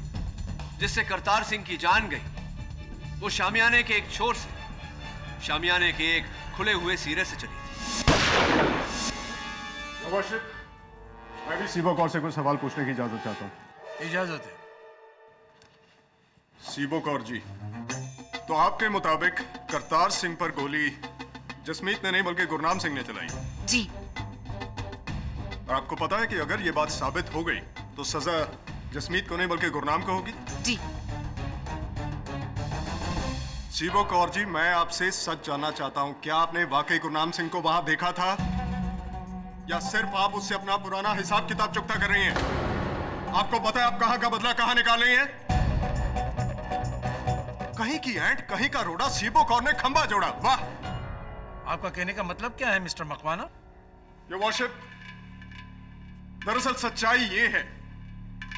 जिससे करतार सिंह की जान गई वो शामियाने के एक छोर से, शामियाने के एक खुले हुए सिरे से चली थी। मैं भी सीबो कौर से कुछ सवाल पूछने की इजाजत चाहता हूँ। इजाजत है। सीबो कौर जी, तो आपके मुताबिक करतार सिंह पर गोली जसमीत ने नहीं बल्कि गुरनाम सिंह ने चलाई? जी। और आपको पता है कि अगर ये बात साबित हो गई तो सजा जसमीत को नहीं बल्कि गुरनाम को होगी? जी। सीबो कौर जी, मैं आपसे सच जानना चाहता हूं, क्या आपने वाकई गुरनाम सिंह को वहां देखा था या सिर्फ आप उससे अपना पुराना हिसाब किताब चुकता कर रही हैं? आपको पता है आप कहां का बदला कहां निकाल रही हैं? कहीं की एंट कहीं का रोड़ा, सीबो कौर ने खंबा जोड़ा। वाह! आपका कहने का मतलब क्या है मिस्टर मकवाना? योर वर्शिप, दरअसल सच्चाई ये है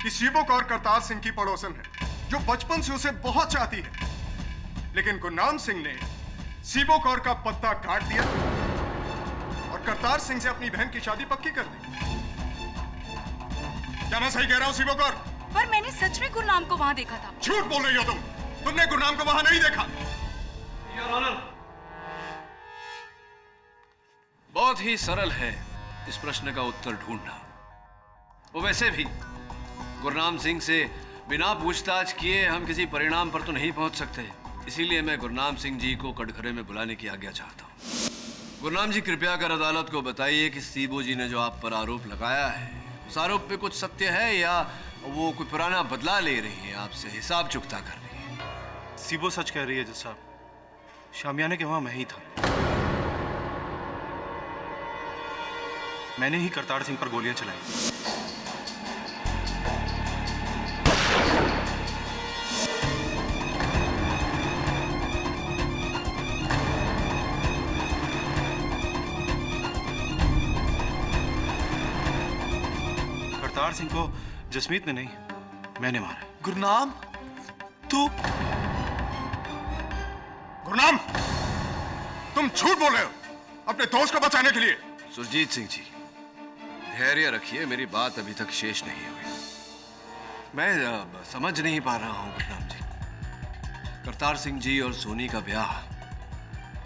कि सीबो कौर करतार सिंह की पड़ोसन है जो बचपन से उसे बहुत चाहती है, लेकिन गुरनाम सिंह ने सीबो कौर का पत्ता काट दिया और करतार सिंह से अपनी बहन की शादी पक्की कर दी। क्या मैं सही कह रहा हूं सीबो कौर? पर मैंने सच में गुरनाम को वहां देखा था। झूठ बोल रही हो तुमने गुरनाम को वहां नहीं देखा। बहुत ही सरल है इस प्रश्न का उत्तर ढूंढना। वो वैसे भी गुरनाम सिंह से बिना पूछताछ किए हम किसी परिणाम पर तो नहीं पहुंच सकते, इसीलिए मैं गुरनाम सिंह जी को कटघरे में बुलाने की आज्ञा चाहता हूं। गुरनाम जी, कृपया कर अदालत को बताइए कि सीबो जी ने जो आप पर आरोप लगाया है, उस आरोप पे कुछ सत्य है या वो कोई पुराना बदला ले रही है, आपसे हिसाब चुकता कर रही है? सीबो सच कह रही है जज साहब, शामियाने के वहां मैं ही था। मैंने ही करतार सिंह पर गोलियां चलाई। करतार सिंह को जसमीत ने नहीं, मैंने मारा। गुरनाम, तू? गुरनाम, तुम झूठ बोल रहे हो अपने दोस्त को बचाने के लिए। सुरजीत सिंह जी, धैर्य रखिए, मेरी बात अभी तक शेष नहीं हुई। मैं समझ नहीं पा रहा हूं गुरनाम जी, करतार सिंह जी और सोनी का ब्याह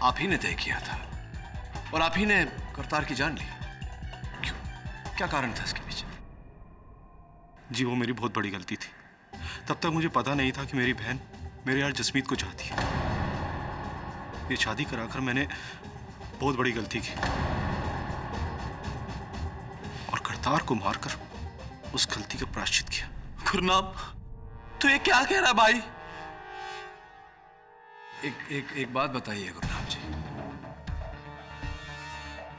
आप ही ने तय किया था और आप ही ने करतार की जान ली। क्यों? क्या कारण था इसके पीछे? जी, वो मेरी बहुत बड़ी गलती थी। तब तक मुझे पता नहीं था कि मेरी बहन मेरे यार जसमीत को चाहती है। ये शादी कराकर मैंने बहुत बड़ी गलती की और करतार को मारकर उस गलती का प्रायश्चित किया। गुरनाम, तू ये क्या कह रहा भाई? एक बात बताइए गुरनाम जी,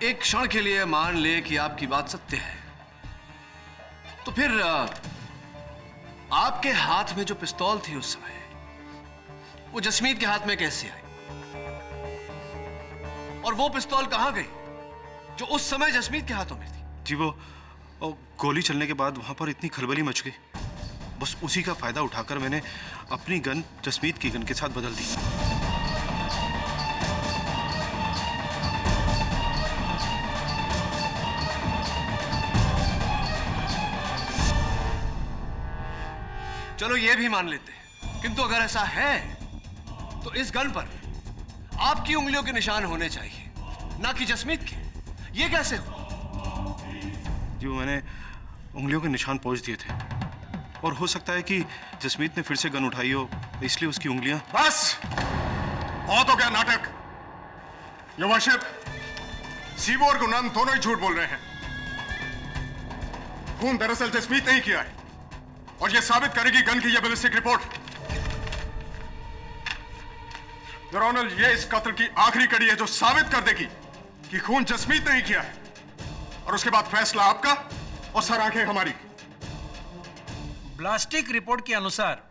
एक क्षण के लिए मान ले कि आपकी बात सत्य है, तो फिर आपके हाथ में जो पिस्तौल थी उस समय, वो जसमीत के हाथ में कैसे आई? और वो पिस्तौल कहां गई जो उस समय जसमीत के हाथों में थी? जी, वो गोली चलने के बाद वहां पर इतनी खलबली मच गई, बस उसी का फायदा उठाकर मैंने अपनी गन जसमीत की गन के साथ बदल दी। चलो ये भी मान लेते हैं, किंतु अगर ऐसा है तो इस गन पर आपकी उंगलियों के निशान होने चाहिए, ना कि जसमीत के। ये कैसे हुआ? जी, मैंने उंगलियों के निशान पहुंच दिए थे और हो सकता है कि जसमीत ने फिर से गन उठाई हो, इसलिए उसकी उंगलियां। बस बहुत हो गया नाटक। योर वर्शिप, सीबो और गुरनाम दोनों ही झूठ बोल रहे हैं। खून दरअसल जसमीत नहीं किया है और यह साबित करेगी गन की यह बैलिस्टिक रिपोर्ट। योर ऑनर, यह इस कत्ल की आखिरी कड़ी है जो साबित कर देगी कि खून जसमीत नहीं किया है, और उसके बाद फैसला आपका और सर आंखें हमारी। ब्लास्टिक रिपोर्ट के अनुसार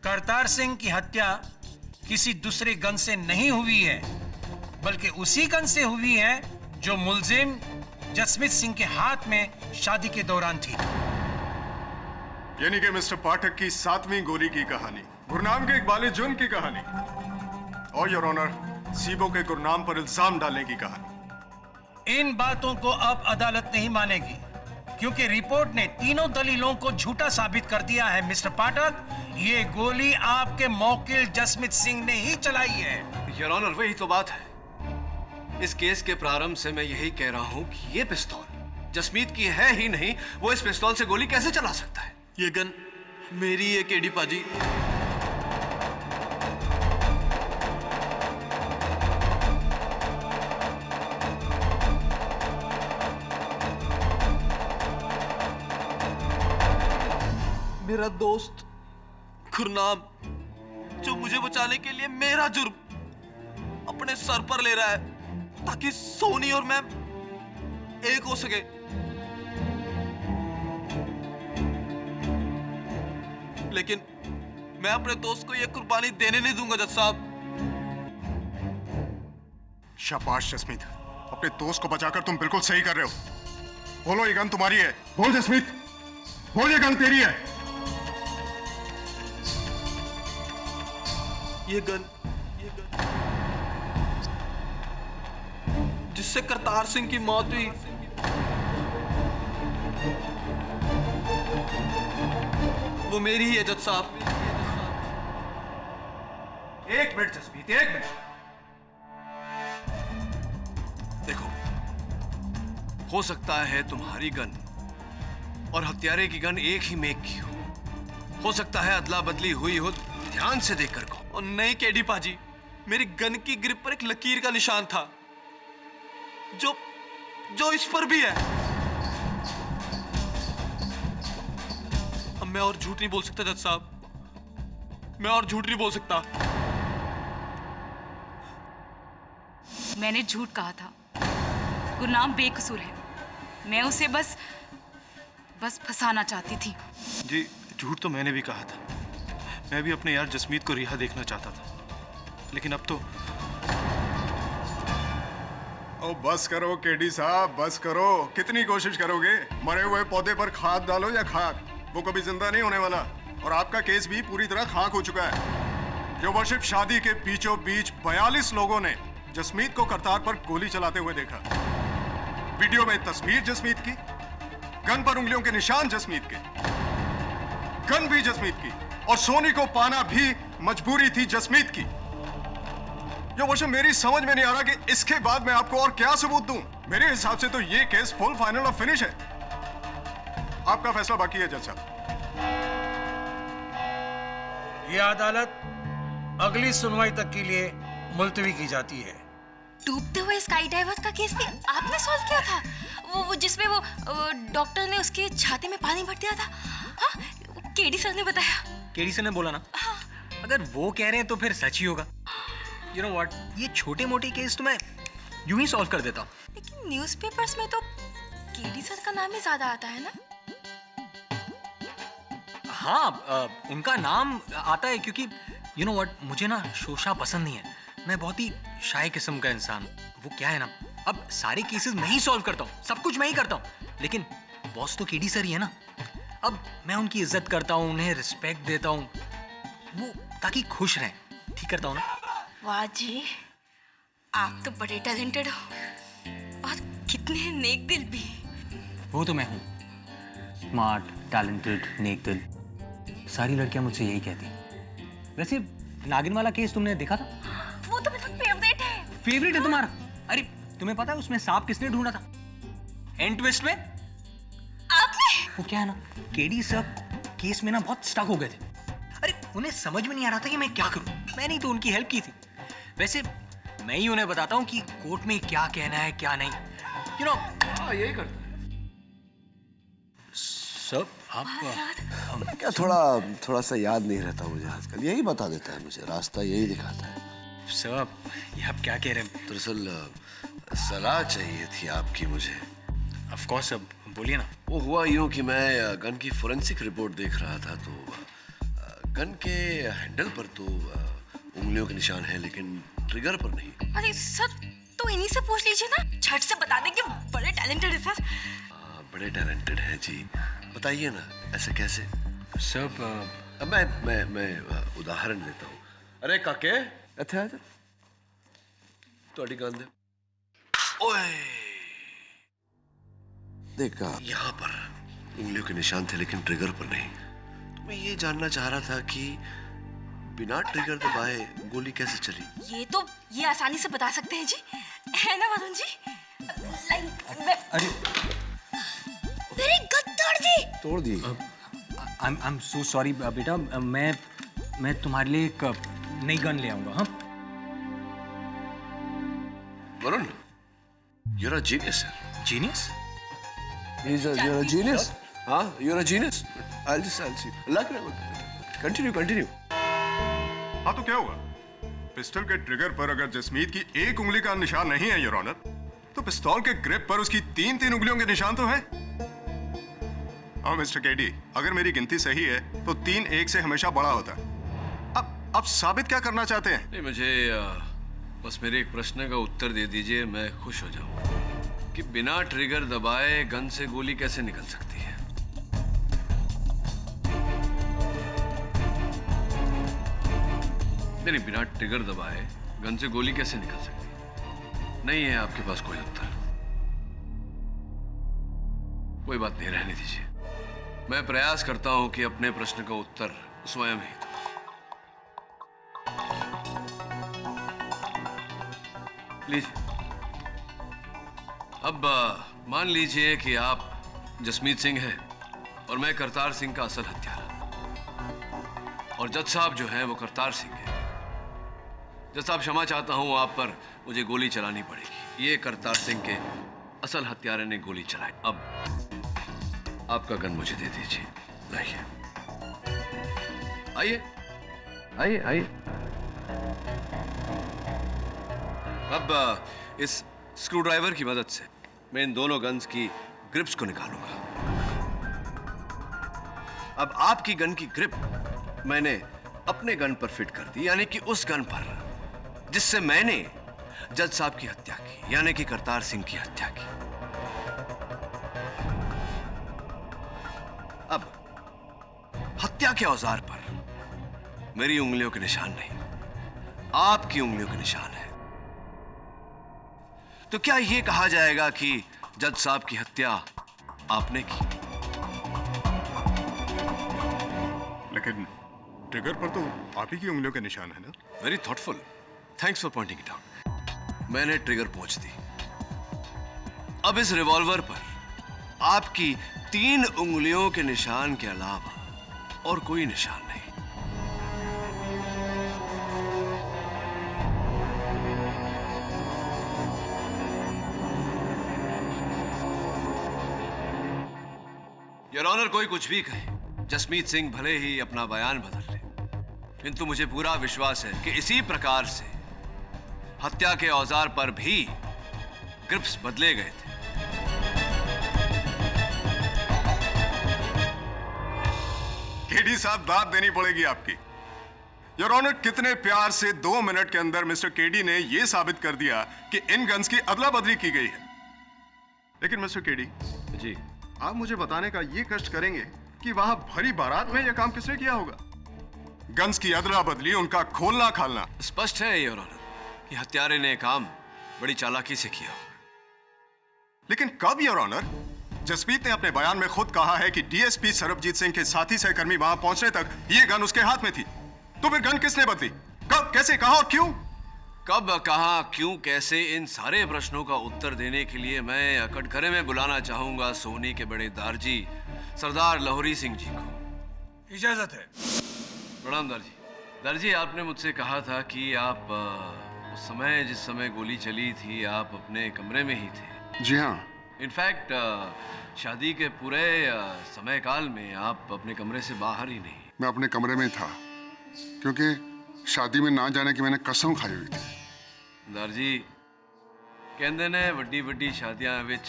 करतार सिंह की हत्या किसी दूसरे गन से नहीं हुई है, बल्कि उसी गन से हुई है जो मुलजिम जसमीत सिंह के हाथ में शादी के दौरान थी। यानी कि मिस्टर पाठक की 7वीं गोली की कहानी, गुरनाम के इकबाल जुर्म की कहानी और योर ऑनर सीबो के गुरनाम पर इल्जाम डालने की कहानी। इन बातों को अब अदालत नहीं मानेगी, क्योंकि रिपोर्ट ने तीनों दलीलों को झूठा साबित कर दिया है। मिस्टर पाठक, ये गोली आपके मौकिल जसमीत सिंह ने ही चलाई है। योर ऑनर, वही तो बात है। इस केस के प्रारंभ से मैं यही कह रहा हूं कि ये पिस्तौल जसमीत की है ही नहीं, वो इस पिस्तौल से गोली कैसे चला सकता है? ये गन मेरी है केडी पाजी। मेरा दोस्त गुरनाम, जो मुझे बचाने के लिए मेरा जुर्म अपने सर पर ले रहा है ताकि सोनी और मैं एक हो सके। लेकिन मैं अपने दोस्त को यह कुर्बानी देने नहीं दूंगा जज साहब। शाबाश जसमीत, अपने दोस्त को बचाकर तुम बिल्कुल सही कर रहे हो। बोलो ये गन तुम्हारी है। बोल जसमीत, बोल ये गन तेरी है। ये गन जिससे करतार सिंह की मौत हुई, वो मेरी ही है जज साहब। एक मिनट जसमीत, एक मिनट। देखो, हो सकता है तुम्हारी गन और हत्यारे की गन एक ही मेक की हो सकता है अदला बदली हुई हो, ध्यान से देखकर कहो। और नहीं केडी पाजी, मेरी गन की ग्रिप पर एक लकीर का निशान था जो इस पर भी है। अब मैं और झूठ नहीं बोल सकता जज साहब, मैं और झूठ नहीं बोल सकता। मैंने झूठ कहा था। गुरनाम बेकसूर है। मैं उसे बस फंसाना चाहती थी। जी, झूठ तो मैंने भी कहा था। मैं भी अपने यार जसमीत को रिहा देखना चाहता था, लेकिन अब तो। ओ बस करो केडी साहब, बस करो। कितनी कोशिश करोगे? मरे हुए पौधे पर खाद डालो या खाक, वो कभी जिंदा नहीं होने वाला। और आपका केस भी पूरी तरह खाक हो चुका है। जो वर्षिप शादी के बीचों बीच 42 लोगों ने जसमीत को करतार पर गोली चलाते हुए देखा। वीडियो में तस्वीर जसमीत की, गन पर उंगलियों के निशान जसमीत के, गन भी जसमीत की, और सोनी को पाना भी मजबूरी थी जसमीत की। जो वर्षिप मेरी समझ में नहीं आ रहा कि इसके बाद मैं आपको और क्या सबूत दूं। मेरे हिसाब से तो ये केस फुल फाइनल और फिनिश है। आपका फैसला बाकी है जज साहब। यह अदालत अगली सुनवाई तक के लिए मुलतवी की जाती है। डूबते हुए स्काई डाइवर का केस भी आपने सॉल्व किया था? वो जिसमें वो डॉक्टर ने उसके छाती में पानी भर दिया था। हाँ, केडी सर ने बताया। केडी सर ने बोला ना? अगर वो कह रहे हैं तो फिर सच ही होगा। यू नो व्हाट, ये छोटे मोटे केस तो मैं यूं ही सॉल्व कर देता हूँ। लेकिन न्यूज़पेपर्स में तो केडी सर का नाम ही ज्यादा आता है ना? हाँ, उनका नाम आता है क्योंकि यू नो व्हाट, मुझे ना शोशा पसंद नहीं है। मैं बहुत ही शाय किस्म का इंसान। वो क्या है ना, अब सारे केसेस मैं ही सॉल्व करता हूँ, सब कुछ मैं ही करता हूँ, लेकिन बॉस तो केडी सर ही है ना। अब मैं उनकी इज्जत करता हूँ, उन्हें रिस्पेक्ट देता हूँ, वो ताकि खुश रहें। ठीक करता हूँ ना? वाह जी, आप तो बड़े टैलेंटेड हो और कितने नेक दिल भी। वो तो मैं हूँ, स्मार्ट, टैलेंटेड, नेक दिल। सारी लड़कियां मुझसे यही कहती हैं। वैसे नागिन वाला केस तुमने देखा था? वो तो मेरा फेवरेट है। फेवरेट है तुम्हारा? अरे तुम्हें पता है उसमें सांप किसने ढूंढा था? एंड ट्विस्ट में आपने। वो क्या है ना, केडी सर केस में ना बहुत स्टक हो गए थे। अरे उन्हें समझ में नहीं आ रहा था कि मैं क्या करूं। मैंने ही तो उनकी हेल्प की थी। वैसे मैं ही उन्हें बताता हूं कि कोर्ट में क्या कहना है क्या नहीं। यू नो, यही करता है सर। आप क्या थोड़ा सा याद नहीं रहता मुझे आजकल। यही बता देता है मुझे, रास्ता यही दिखाता है। सर ये आप क्या कह रहे हैं? दरअसल सलाह चाहिए थी आपकी मुझे। ऑफ कोर्स, अब बोलिए ना। वो हुआ यूं कि मैं गन की फोरेंसिक रिपोर्ट देख रहा था, तो गन के हैंडल पर तो उंगलियों के निशान हैं, लेकिन ट्रिगर पर नहीं। अरे सर, तो इन्हीं से पूछ लीजिए ना, झट से बता दें कि बड़े टैलेंटेड है सर। बड़े टैलेंटेड हैं जी, बताइए ना ऐसे कैसे? सब मैं उदाहरण देता हूँ। अरे काके, इत्थे आ जा, थोड़ी गन दे। ओए देखा, यहाँ पर उंगलियों के निशान थे लेकिन ट्रिगर पर नहीं। तो मैं ये जानना चाह रहा था कि बिना ट्रिगर दबाए गोली कैसे चली? ये आसानी से बता सकते हैं जी, है ना वरुण जी? अरे मेरी गद तोड़ दी। आई एम सो सॉरी बेटा, मैं तुम्हारे लिए एक नई गन ले आऊंगा। हाँ Varun, you're a genius. Genius? You're a genius. हाँ, you're a genius. I'll see. Luck रखो। Continue. हाँ तो क्या हुआ? पिस्टल के ट्रिगर पर अगर जसमीत की एक उंगली का निशान नहीं है योर ऑनर, तो पिस्तौल के ग्रिप पर उसकी तीन उंगलियों के निशान तो हैं। और मिस्टर केडी, अगर मेरी गिनती सही है तो 3 1 से हमेशा बड़ा होता है। अब साबित क्या करना चाहते हैं? नहीं, मुझे बस मेरे एक प्रश्न का उत्तर दे दीजिए, मैं खुश हो जाऊं कि बिना ट्रिगर दबाए गन से गोली कैसे निकल सकती है? नहीं, बिना ट्रिगर दबाए गन से गोली कैसे निकल सकती है? नहीं है आपके पास कोई उत्तर? कोई बात नहीं, रहने दीजिए। मैं प्रयास करता हूं कि अपने प्रश्न का उत्तर स्वयं ही दूं। लीजिए। अब मान लीजिए कि आप जसमीत सिंह हैं और मैं करतार सिंह का असल हत्यारा, और जज साहब जो हैं वो करतार सिंह हैं। जज साहब, क्षमा चाहता हूं, आप पर मुझे गोली चलानी पड़ेगी। ये करतार सिंह के असल हत्यारे ने गोली चलाई। अब आपका गन मुझे दे दीजिए। लाइए, आइए। अब इस स्क्रू ड्राइवर की मदद से मैं इन दोनों गन्स की ग्रिप्स को निकालूंगा। अब आपकी गन की ग्रिप मैंने अपने गन पर फिट कर दी, यानी कि उस गन पर जिससे मैंने जज साहब की हत्या की, यानी कि करतार सिंह की हत्या की। अब हत्या के औजार पर मेरी उंगलियों के निशान नहीं, आपकी उंगलियों के निशान है। तो क्या यह कहा जाएगा कि जज साहब की हत्या आपने की? लेकिन ट्रिगर पर तो आप ही की उंगलियों के निशान है ना? Very thoughtful, thanks for pointing it out. मैंने ट्रिगर पहुंच दी। अब इस रिवॉल्वर पर आपकी 3 उंगलियों के निशान के अलावा और कोई निशान नहीं। योर ऑनर, कोई कुछ भी कहे, जसमीत सिंह भले ही अपना बयान बदल ले, किंतु मुझे पूरा विश्वास है कि इसी प्रकार से हत्या के औजार पर भी ग्रिप्स बदले गए थे। केडी साहब, दाद देनी पड़ेगी आपकी। योर ऑनर, कितने प्यार से 2 मिनट के अंदर मिस्टर केडी ने यह साबित कर दिया कि इन गन्स की अदला बदली की गई है। लेकिन मिस्टर केडी जी, आप मुझे बताने का ये कष्ट करेंगे कि वहां भरी बारात में यह काम किसने किया होगा? गन्स की अदला बदली, उनका खोलना खालना। स्पष्ट है योर ऑनर कि हत्यारे ने काम बड़ी चालाकी से किया। लेकिन कब योर ऑनर? जसमीत ने अपने बयान में खुद कहा है कि डीएसपी सरबजीत सिंह के साथी सहकर्मी वहां पहुंचने तक यह गन उसके हाथ में थी। तो फिर गन किसने बदली? कब, कैसे, कहां और क्यों? कब, कहां, क्यों, कैसे, इन सारे प्रश्नों का उत्तर देने के लिए मैं कटघरे में बुलाना चाहूंगा सोनी के बड़े दारजी सरदार लाहौरी सिंह जी को। इजाजत है। प्रणाम दारजी। दारजी, आपने मुझसे कहा था कि आप उस समय, जिस समय गोली चली थी, आप अपने कमरे में ही थे। जी हाँ। इनफैक्ट शादी के पूरे समय काल में आप अपने कमरे से बाहर ही नहीं। मैं अपने कमरे में था क्योंकि शादी में ना जाने की मैंने कसम खाई हुई थी। दारजी, कहते ने वड्डी वड्डी शादियां विच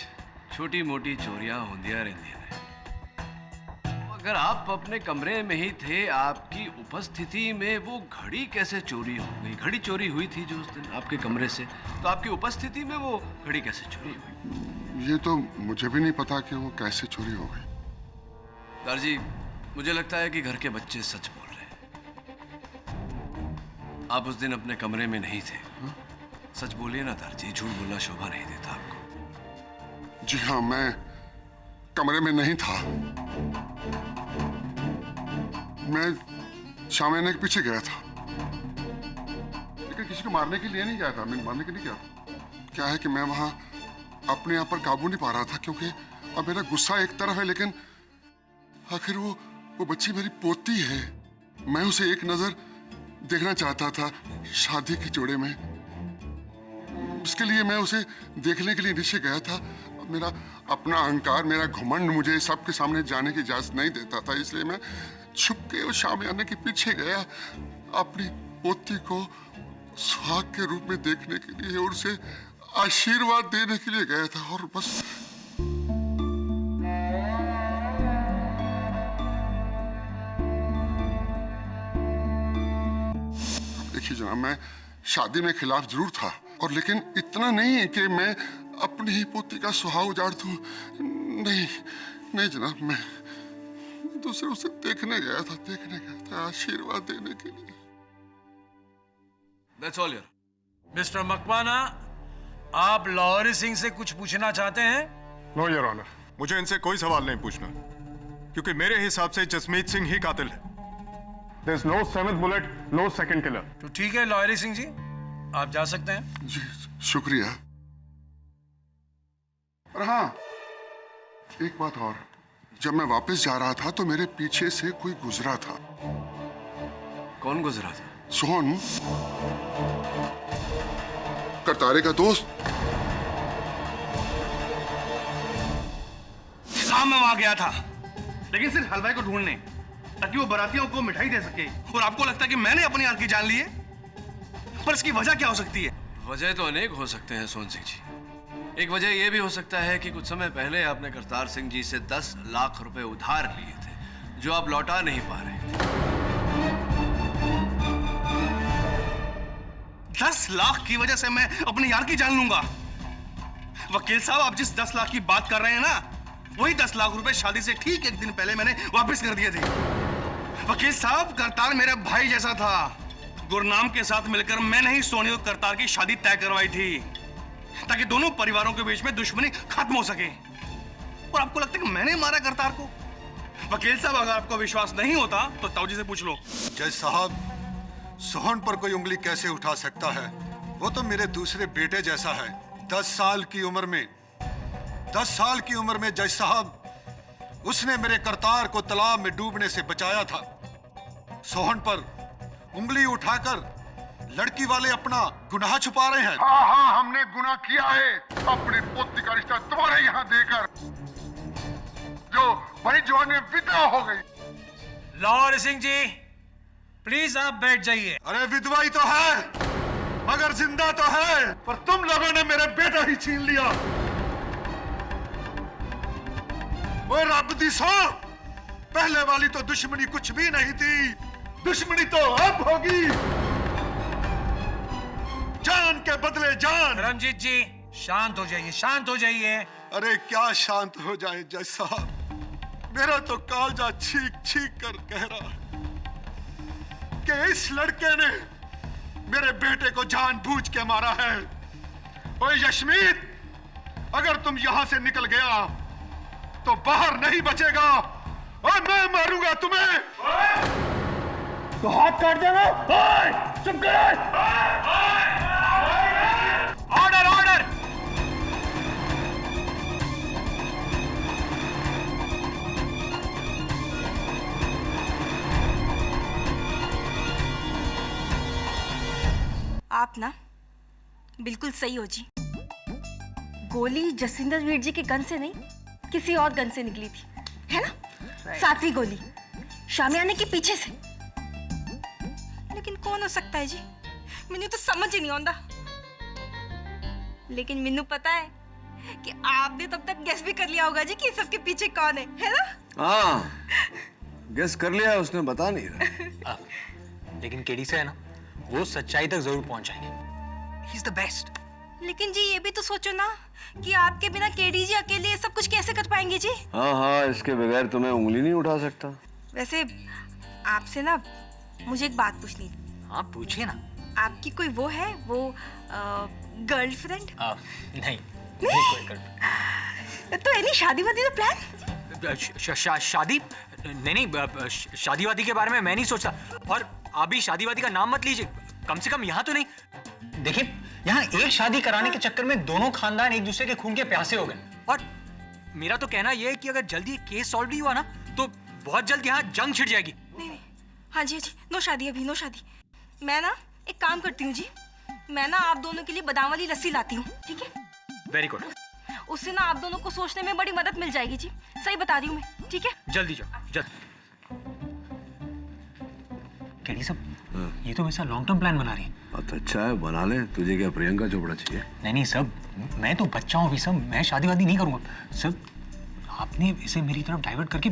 छोटी मोटी चोरियां होंदियां रहंदियां ने। अगर आप अपने कमरे में ही थे, आपकी उपस्थिति में वो घड़ी कैसे चोरी हो गई? घड़ी चोरी हुई थी जो उस दिन आपके कमरे से, तो आपकी उपस्थिति में वो घड़ी कैसे चोरी हुई? ये तो मुझे भी नहीं पता कि वो कैसे चोरी हो गई। दारजी, मुझे लगता है कि घर के बच्चे सच बोल रहे हैं। आप उस दिन अपने कमरे में नहीं थे। सच बोलिए ना दारजी, झूठ बोलना शोभा नहीं देता आपको। जी हाँ, मैं कमरे में नहीं था। मैं शामियाने के पीछे गया था, लेकिन किसी को मारने के लिए नहीं गया था। मैं मारने के लिए गया था। क्या है कि मैं वहां अपने आप पर काबू नहीं पा रहा था, क्योंकि और मेरा गुस्सा एक तरफ है, लेकिन आखिर वो बच्ची मेरी पोती है। मैं उसे एक नजर देखना चाहता था शादी के जोड़े में। इसके लिए मैं उसे देखने के लिए नीचे गया था। मेरा अपना अहंकार, मेरा घमंड मुझे सबके सामने जाने की इजाजत नहीं देता था, इसलिए मैं छुप के उस शामियाने के पीछे गया, अपनी पोती को सुहाग के रूप में देखने के लिए और उसे आशीर्वाद देने के लिए गया था। और बस देखिए जनाब, मैं शादी में खिलाफ जरूर था, और लेकिन इतना नहीं कि मैं अपनी ही पोती का सुहाग उजाड़ दूं। नहीं जनाब, मैं तो सिर्फ उसे देखने गया था, आशीर्वाद देने के लिए। That's all, Your Honor. Mister Makwana, आप लाहौरी सिंह से कुछ पूछना चाहते हैं? नो योर ऑनर, मुझे इनसे कोई सवाल नहीं पूछना, क्योंकि मेरे हिसाब से जसमीत सिंह ही कातिल है। There is no seventh bullet, no second killer. तो ठीक है लाहौरी सिंह जी, आप जा सकते हैं। जी शुक्रिया। और हाँ, एक बात और, जब मैं वापस जा रहा था तो मेरे पीछे से कोई गुजरा था। कौन गुजरा था? सोहन, करतारे का दोस्त। हाँ, मैं वहां गया था, लेकिन सिर्फ हलवाई को ढूंढने, ताकि वो बारातियों को मिठाई दे सके। और आपको लगता है कि मैंने अपनी हाथ की जान ली है? पर इसकी वजह क्या हो सकती है? वजह तो अनेक हो सकते हैं सोहन सिंह जी। एक वजह यह भी हो सकता है कि कुछ समय पहले आपने करतार सिंह जी से 10 लाख रुपए उधार लिए थे, जो आप लौटा नहीं पा रहे थे। 10 लाख की वजह से मैं अपने यार की जान लूंगा? वकील साहब, आप जिस 10 लाख की बात कर रहे हैं ना, वही 10 लाख रुपए शादी से ठीक एक दिन पहले मैंने वापस कर दिए थे। वकील साहब, करतार मेरा भाई जैसा था। गुरनाम के साथ मिलकर मैंने ही सोनी और करतार की शादी तय करवाई थी, ताकि दोनों परिवारों के बीच में दुश्मनी खत्म हो सके। और आपको लगता है कि मैंने मारा करतार को? वकील साहब, अगर आपको विश्वास नहीं होता तो ताऊजी से पूछ लो। जज साहब, सोहन पर कोई उंगली कैसे उठा सकता है? वो तो मेरे दूसरे बेटे जैसा है। 10 साल की उम्र में जज साहब, उसने मेरे करतार को तालाब में डूबने से बचाया था। सोहन पर उंगली उठाकर लड़की वाले अपना गुनाह छुपा रहे हैं। हाँ, हमने गुनाह किया है अपने पोती का रिश्ता तुम्हारे यहाँ देकर, जो बड़ी जवान में विधवा हो गई। लाहौरी सिंह जी, प्लीज आप बैठ जाइए। अरे विधवा ही तो है, मगर जिंदा तो है। पर तुम लोगों ने मेरा बेटा ही छीन लिया। ओए रब दी सौ, पहले वाली तो दुश्मनी कुछ भी नहीं थी, दुश्मनी तो अब होगी। जान के बदले जान। रंजीत जी, शांत हो जाइए, शांत हो जाइए। अरे क्या शांत हो जाए जज साहब, मेरा तो कालजा छीक छीक कर कह रहा है कि इस लड़के ने मेरे बेटे को जानबूझ के मारा है। ओए यशमीत, अगर तुम यहां से निकल गया तो बाहर नहीं बचेगा, और मैं मारूंगा तुम्हें। तो हाथ काट देना। चुप करो। Order, order. आप ना बिल्कुल सही हो जी। गोली जसविंदर वीर जी के गन से नहीं, किसी और गन से निकली थी, है ना? सातवीं गोली शामियाने के पीछे से। लेकिन कौन हो सकता है जी? मैंने तो समझ ही नहीं आता। लेकिन मैनू पता है कि आपने तब तक गेस भी कर लिया होगा जी कि सबके पीछे कौन है ना? हाँ, गेस कर लिया, उसने बता नहीं रहा। लेकिन केडी से है ना, वो सच्चाई तक जरूर पहुंच जाएंगे। He is the best. लेकिन जी ये भी तो सोचो ना कि आपके बिना केडी जी अकेले ये सब कुछ कैसे कर पाएंगे जी? हाँ, इसके बगैर तो मैं उंगली नहीं उठा सकता। वैसे आपसे ना मुझे एक बात पूछनी थी। हाँ, पूछिए ना। आपकी कोई वो है, वो गर्लफ्रेंड? नहीं, कोई गर्लफ्रेंड। तो एनी शादी वादी का प्लान? शादी नहीं, शादी वादी के बारे में मैं नहीं सोचता। और आप भी शादी वादी का नाम मत लीजिए, कम से कम यहाँ तो नहीं। देखिए, यहाँ एक शादी कराने के चक्कर में दोनों खानदान एक दूसरे के खून के प्यासे हो गए। और मेरा तो कहना यह है कि अगर जल्दी केस सॉल्व नहीं हुआ ना तो बहुत जल्द यहाँ जंग छिड़ जाएगी। नहीं, हाँ जी नो शादी, अभी नो शादी। मैं ना एक काम करती हूँ जी, मैं ना आप दोनों के लिए बादाम वाली लस्सी लाती हूँ, ठीक है? Very good. उससे ना आप दोनों को सोचने में बड़ी मदद मिल जाएगी जी, सही बता रही हूँ मैं, ठीक है? जल्दी जाओ, जल्दी। केडी साहब, ये तो वैसा लॉन्ग टर्म प्लान बना रही है। तो अच्छा है, बना ले। तुझे क्या प्रियंका चोपड़ा चाहिए? नहीं सब, मैं तो बच्चा हूँ अभी सब, मैं शादी वादी नहीं करूँगा सब। आपने इसे मेरी तरफ डाइवर्ट करके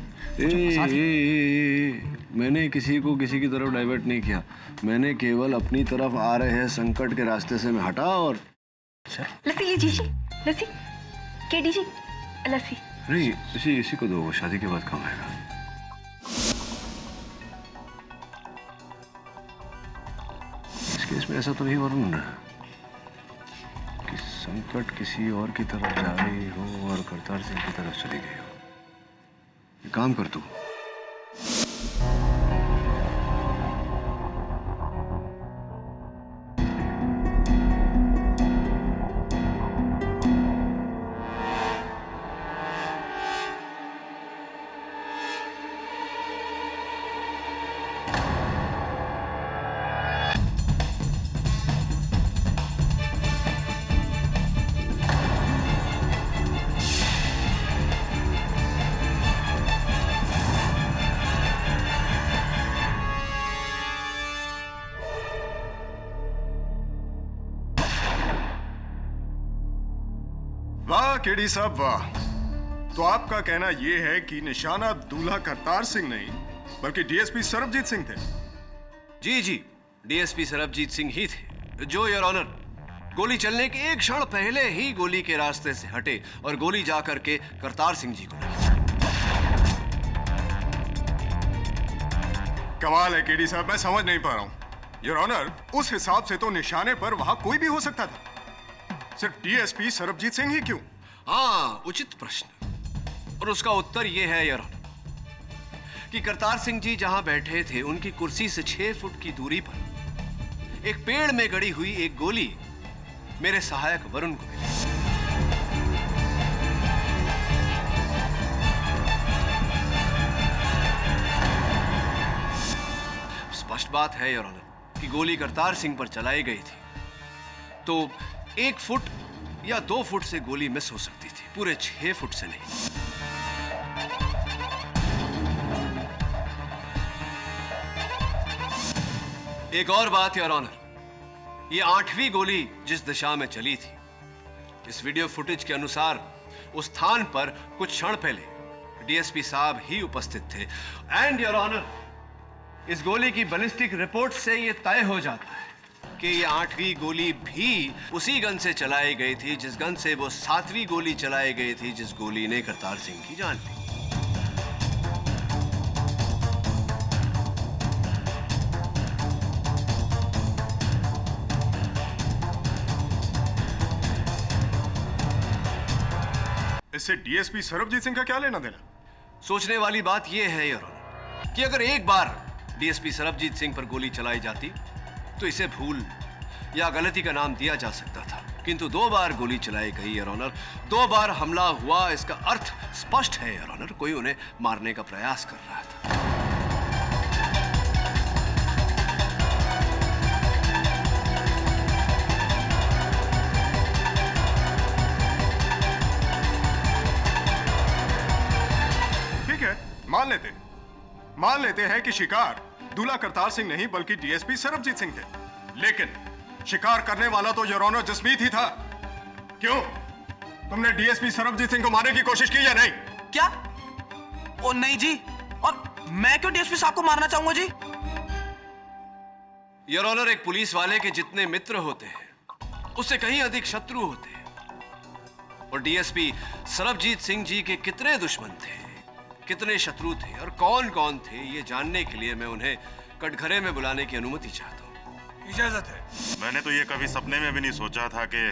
मैंने किसी को किसी की तरफ डाइवर्ट नहीं किया। मैंने केवल अपनी तरफ आ रहे हैं संकट के रास्ते से मैं हटा और लस्सी लीजिए जी, लस्सी। केडी जी लस्सी। नहीं, इसी को दो, वो शादी के बाद काम आएगा। इस केस में ऐसा तो नहीं वरुण कि संकट किसी और की तरफ जा रही हो और करतार सिंह की तरफ चली गई हो। एक काम कर तू, वाह केडी साहब वाह। तो आपका कहना यह है कि निशाना दूल्हा करतार सिंह नहीं बल्कि डीएसपी सरबजीत सिंह थे? जी, डीएसपी सरबजीत सिंह ही थे, जो योर ऑनर गोली चलने के एक क्षण पहले ही गोली के रास्ते से हटे और गोली जा करके करतार सिंह जी को लगी। कमाल है केडी साहब, मैं समझ नहीं पा रहा हूं। योर ऑनर, उस हिसाब से तो निशाने पर वहां कोई भी हो सकता था, सिर्फ डीएसपी सरबजीत सिंह ही क्यों? हाँ, उचित प्रश्न, और उसका उत्तर यह है योर ऑनर कि करतार सिंह जी जहां बैठे थे उनकी कुर्सी से 6 फुट की दूरी पर एक पेड़ में गड़ी हुई एक गोली मेरे सहायक वरुण को मिली। स्पष्ट बात है योर ऑनर कि गोली करतार सिंह पर चलाई गई थी तो 1 फुट या 2 फुट से गोली मिस हो सकती थी, पूरे 6 फुट से नहीं। एक और बात योर ऑनर, ये 8वीं गोली जिस दिशा में चली थी, इस वीडियो फुटेज के अनुसार उस स्थान पर कुछ क्षण पहले डीएसपी साहब ही उपस्थित थे। एंड योर ऑनर, इस गोली की बैलिस्टिक रिपोर्ट से यह तय हो जाता है कि ये 8वीं गोली भी उसी गन से चलाई गई थी जिस गन से वो 7वीं गोली चलाई गई थी, जिस गोली ने करतार सिंह की जान ली। इससे डीएसपी सरबजीत सिंह का क्या लेना देना? सोचने वाली बात यह है योर ऑनर कि अगर एक बार डीएसपी सरबजीत सिंह पर गोली चलाई जाती तो इसे भूल या गलती का नाम दिया जा सकता था, किंतु 2 बार गोली चलाई गई योर ऑनर, 2 बार हमला हुआ। इसका अर्थ स्पष्ट है योर ऑनर, कोई उन्हें मारने का प्रयास कर रहा था। ठीक है, मान लेते हैं कि शिकार दूल्हा करतार सिंह नहीं बल्कि डीएसपी सरबजीत सिंह थे, लेकिन शिकार करने वाला तो योर ऑनर जसमीत ही था। क्यों? तुमने डीएसपी सरबजीत सिंह को मारने की कोशिश की या नहीं? क्या? ओ नहीं जी, और मैं क्यों डीएसपी साहब को मारना चाहूंगा जी? योर ऑनर, एक पुलिस वाले के जितने मित्र होते हैं उससे कहीं अधिक शत्रु होते हैं, और डीएसपी सरबजीत सिंह जी के कितने दुश्मन थे, कितने शत्रु थे और कौन कौन थे, ये जानने के लिए मैं उन्हें कटघरे में बुलाने की अनुमति चाहता हूं। इजाजत है। मैंने तो ये कभी सपने में भी नहीं सोचा था कि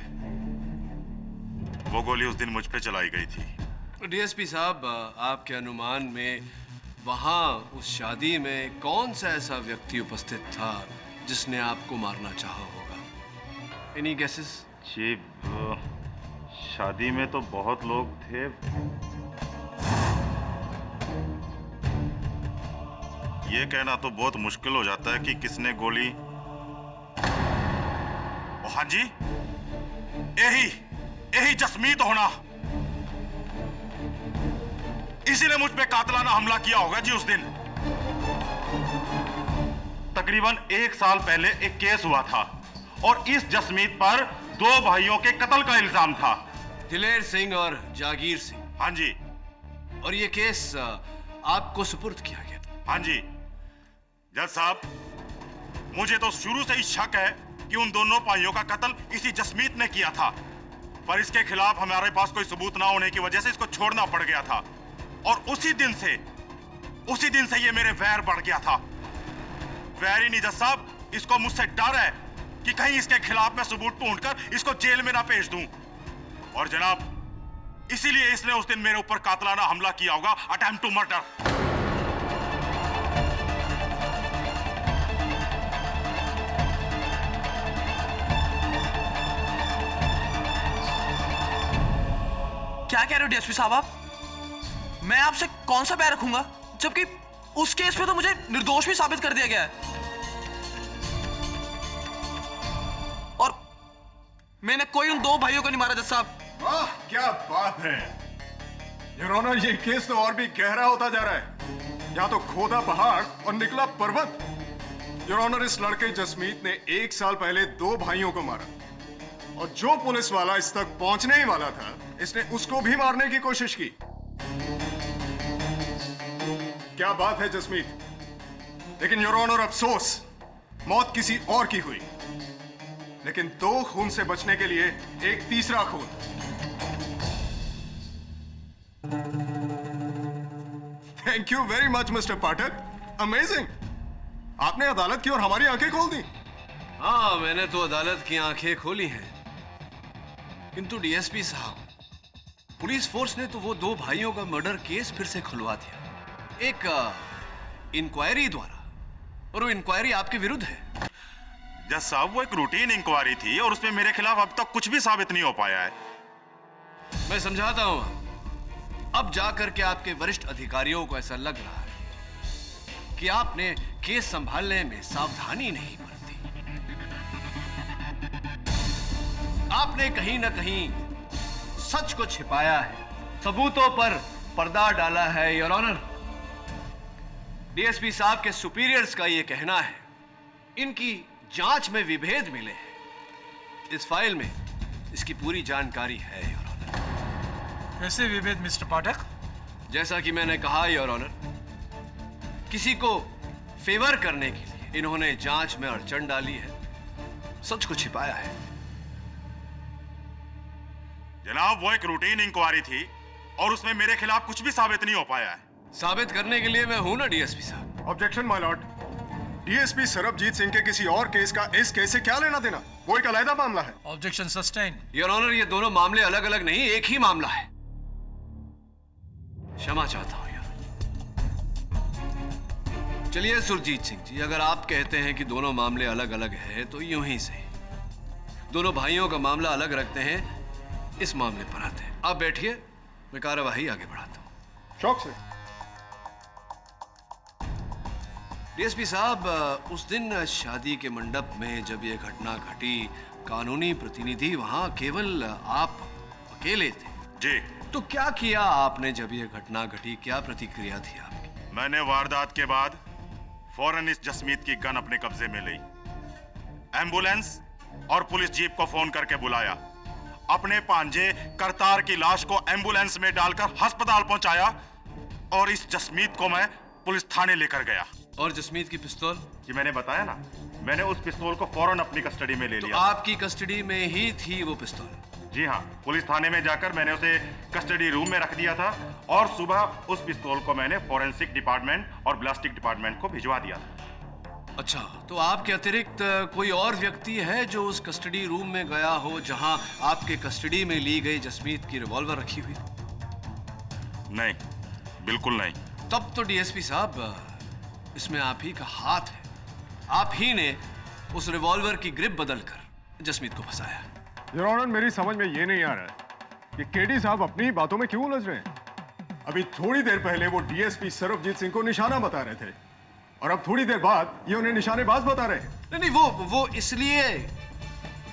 वो गोली उस दिन मुझ पे चलाई गई थी। डीएसपी साहब, आपके अनुमान में वहां उस शादी में कौन सा ऐसा व्यक्ति उपस्थित था जिसने आपको मारना चाहा होगा? Any guesses? जी, शादी में तो बहुत लोग थे, ये कहना तो बहुत मुश्किल हो जाता है कि किसने गोली। ओ हाँ जी, यही जसमीत होना, इसीलिए मुझ पे कातलाना हमला किया होगा जी उस दिन। तकरीबन 1 साल पहले एक केस हुआ था और इस जसमीत पर 2 भाइयों के कत्ल का इल्जाम था, दिलेर सिंह और जागीर सिंह। हाँ जी। और ये केस आपको सुपुर्द किया गया? हाँ जी जज साहब, मुझे तो शुरू से ही शक है कि उन दोनों भाइयों का कत्ल इसी जसमीत ने किया था, पर इसके खिलाफ हमारे पास कोई सबूत ना होने की वजह से इसको छोड़ना पड़ गया था। और उसी दिन से ये मेरे वैर बढ़ गया था। वैर ही नहीं जज साहब, इसको मुझसे डर है कि कहीं इसके खिलाफ मैं सबूत ढूंढकर इसको जेल में ना भेज दूं। और जनाब, इसीलिए इसने उस दिन मेरे ऊपर कातलाना हमला किया होगा, अटेम्प्ट टू मर्डर। क्या कह रहे हो डीएसपी साहब आप? मैं आपसे कौन सा बैर रखूंगा, जबकि उस केस में तो मुझे निर्दोष भी साबित कर दिया गया है। और मैंने कोई उन 2 भाइयों को नहीं मारा जज साहब। वाह क्या बात है योर ऑनर, ये केस तो और भी गहरा होता जा रहा है। यहाँ तो खोदा पहाड़ और निकला पर्वत। योर ऑनर, इस लड़के जसमीत ने 1 साल पहले 2 भाइयों को मारा और जो पुलिस वाला इस तक पहुंचने ही वाला था, इसने उसको भी मारने की कोशिश की। क्या बात है जसमीत। लेकिन योर ऑनर, अफसोस, मौत किसी और की हुई। लेकिन 2 खून से बचने के लिए एक तीसरा खून। Thank you very much mister Pathak, amazing. आपने अदालत की और हमारी आंखें खोल दी। हाँ, मैंने तो अदालत की आंखें खोली हैं, किंतु डीएसपी साहब, पुलिस फोर्स ने तो वो 2 भाइयों का मर्डर केस फिर से खुलवा दिया, एक इंक्वायरी द्वारा, और वो इंक्वायरी आपके विरुद्ध है। जज साहब, वो एक रूटीन इंक्वायरी थी और उसमें मेरे खिलाफ अब तक कुछ भी साबित नहीं हो पाया है। मैं समझाता हूं। अब जाकर के आपके वरिष्ठ अधिकारियों को ऐसा लग रहा है कि आपने केस संभालने में सावधानी नहीं बरती। आपने कहीं ना कहीं सच को छिपाया है, सबूतों पर पर्दा डाला है योर ऑनर। डीएसपी साहब के सुपीरियर्स का यह कहना है, इनकी जांच में विभेद मिले हैं। इस फाइल में इसकी पूरी जानकारी है योर ऑनर। कैसे विभेद मिस्टर पाठक? जैसा कि मैंने कहा योर ऑनर, किसी को फेवर करने के लिए इन्होंने जांच में अड़चन डाली है, सच को छिपाया है। जनाब, वो एक रूटीन इंक्वायरी थी और उसमें मेरे खिलाफ कुछ भी साबित नहीं हो पाया है। साबित करने के लिए मैं हूं ना डीएसपी साहब। Objection my Lord. DSP Sarabjit Singh के किसी और केस का इस केस से क्या लेना देना? वो एक अलग मामला है। Objection sustain. योर ऑनर, ये दोनों मामले अलग अलग नहीं, एक ही मामला है। क्षमा चाहता हूं यार। चलिए सुरजीत सिंह जी, अगर आप कहते हैं कि दोनों मामले अलग अलग हैं तो यूं ही सही, दोनों भाइयों का मामला अलग रखते हैं, इस मामले पर आते हैं। आप बैठिए, मैं कार्यवाही आगे बढ़ाता हूं। शौक से। डीएसपी साहब, उस दिन शादी के मंडप में जब यह घटना घटी, कानूनी प्रतिनिधि वहां केवल आप अकेले थे जी। तो क्या किया आपने जब यह घटना घटी? क्या प्रतिक्रिया थी आपकी? मैंने वारदात के बाद फौरन इस जसमीत की गन अपने कब्जे में ली, एम्बुलेंस और पुलिस जीप को फोन करके बुलाया, अपने भांजे करतार की लाश को एम्बुलेंस में डालकर अस्पताल पहुंचाया और इस जसमीत को मैं पुलिस थाने लेकर गया। और जसमीत की पिस्तौल? ये मैंने बताया ना, मैंने उस पिस्तौल को फौरन अपनी कस्टडी में ले लिया। आपकी कस्टडी में ही थी वो पिस्तौल? जी हाँ, पुलिस थाने में जाकर मैंने उसे कस्टडी रूम में रख दिया था और सुबह उस पिस्तौल को मैंने फॉरेंसिक डिपार्टमेंट और ब्लास्टिक डिपार्टमेंट को भिजवा दिया था। अच्छा, तो आपके अतिरिक्त कोई और व्यक्ति है जो उस कस्टडी रूम में गया हो जहां आपके कस्टडी में ली गई जसमीत की रिवॉल्वर रखी हुई? नहीं, बिल्कुल नहीं। तब तो डीएसपी साहब, इसमें आप ही का हाथ है। आप ही ने उस रिवॉल्वर की ग्रिप बदलकर जसमीत को फंसाया। योर ऑनर, मेरी समझ में ये नहीं आ रहा है कि केडी साहब अपनी ही बातों में क्यों उलझ रहे हैं। अभी थोड़ी देर पहले वो डीएसपी सरबजीत सिंह को निशाना बता रहे थे और अब थोड़ी देर बाद ये उन्हें निशानेबाज बता रहे हैं। नहीं, वो इसलिए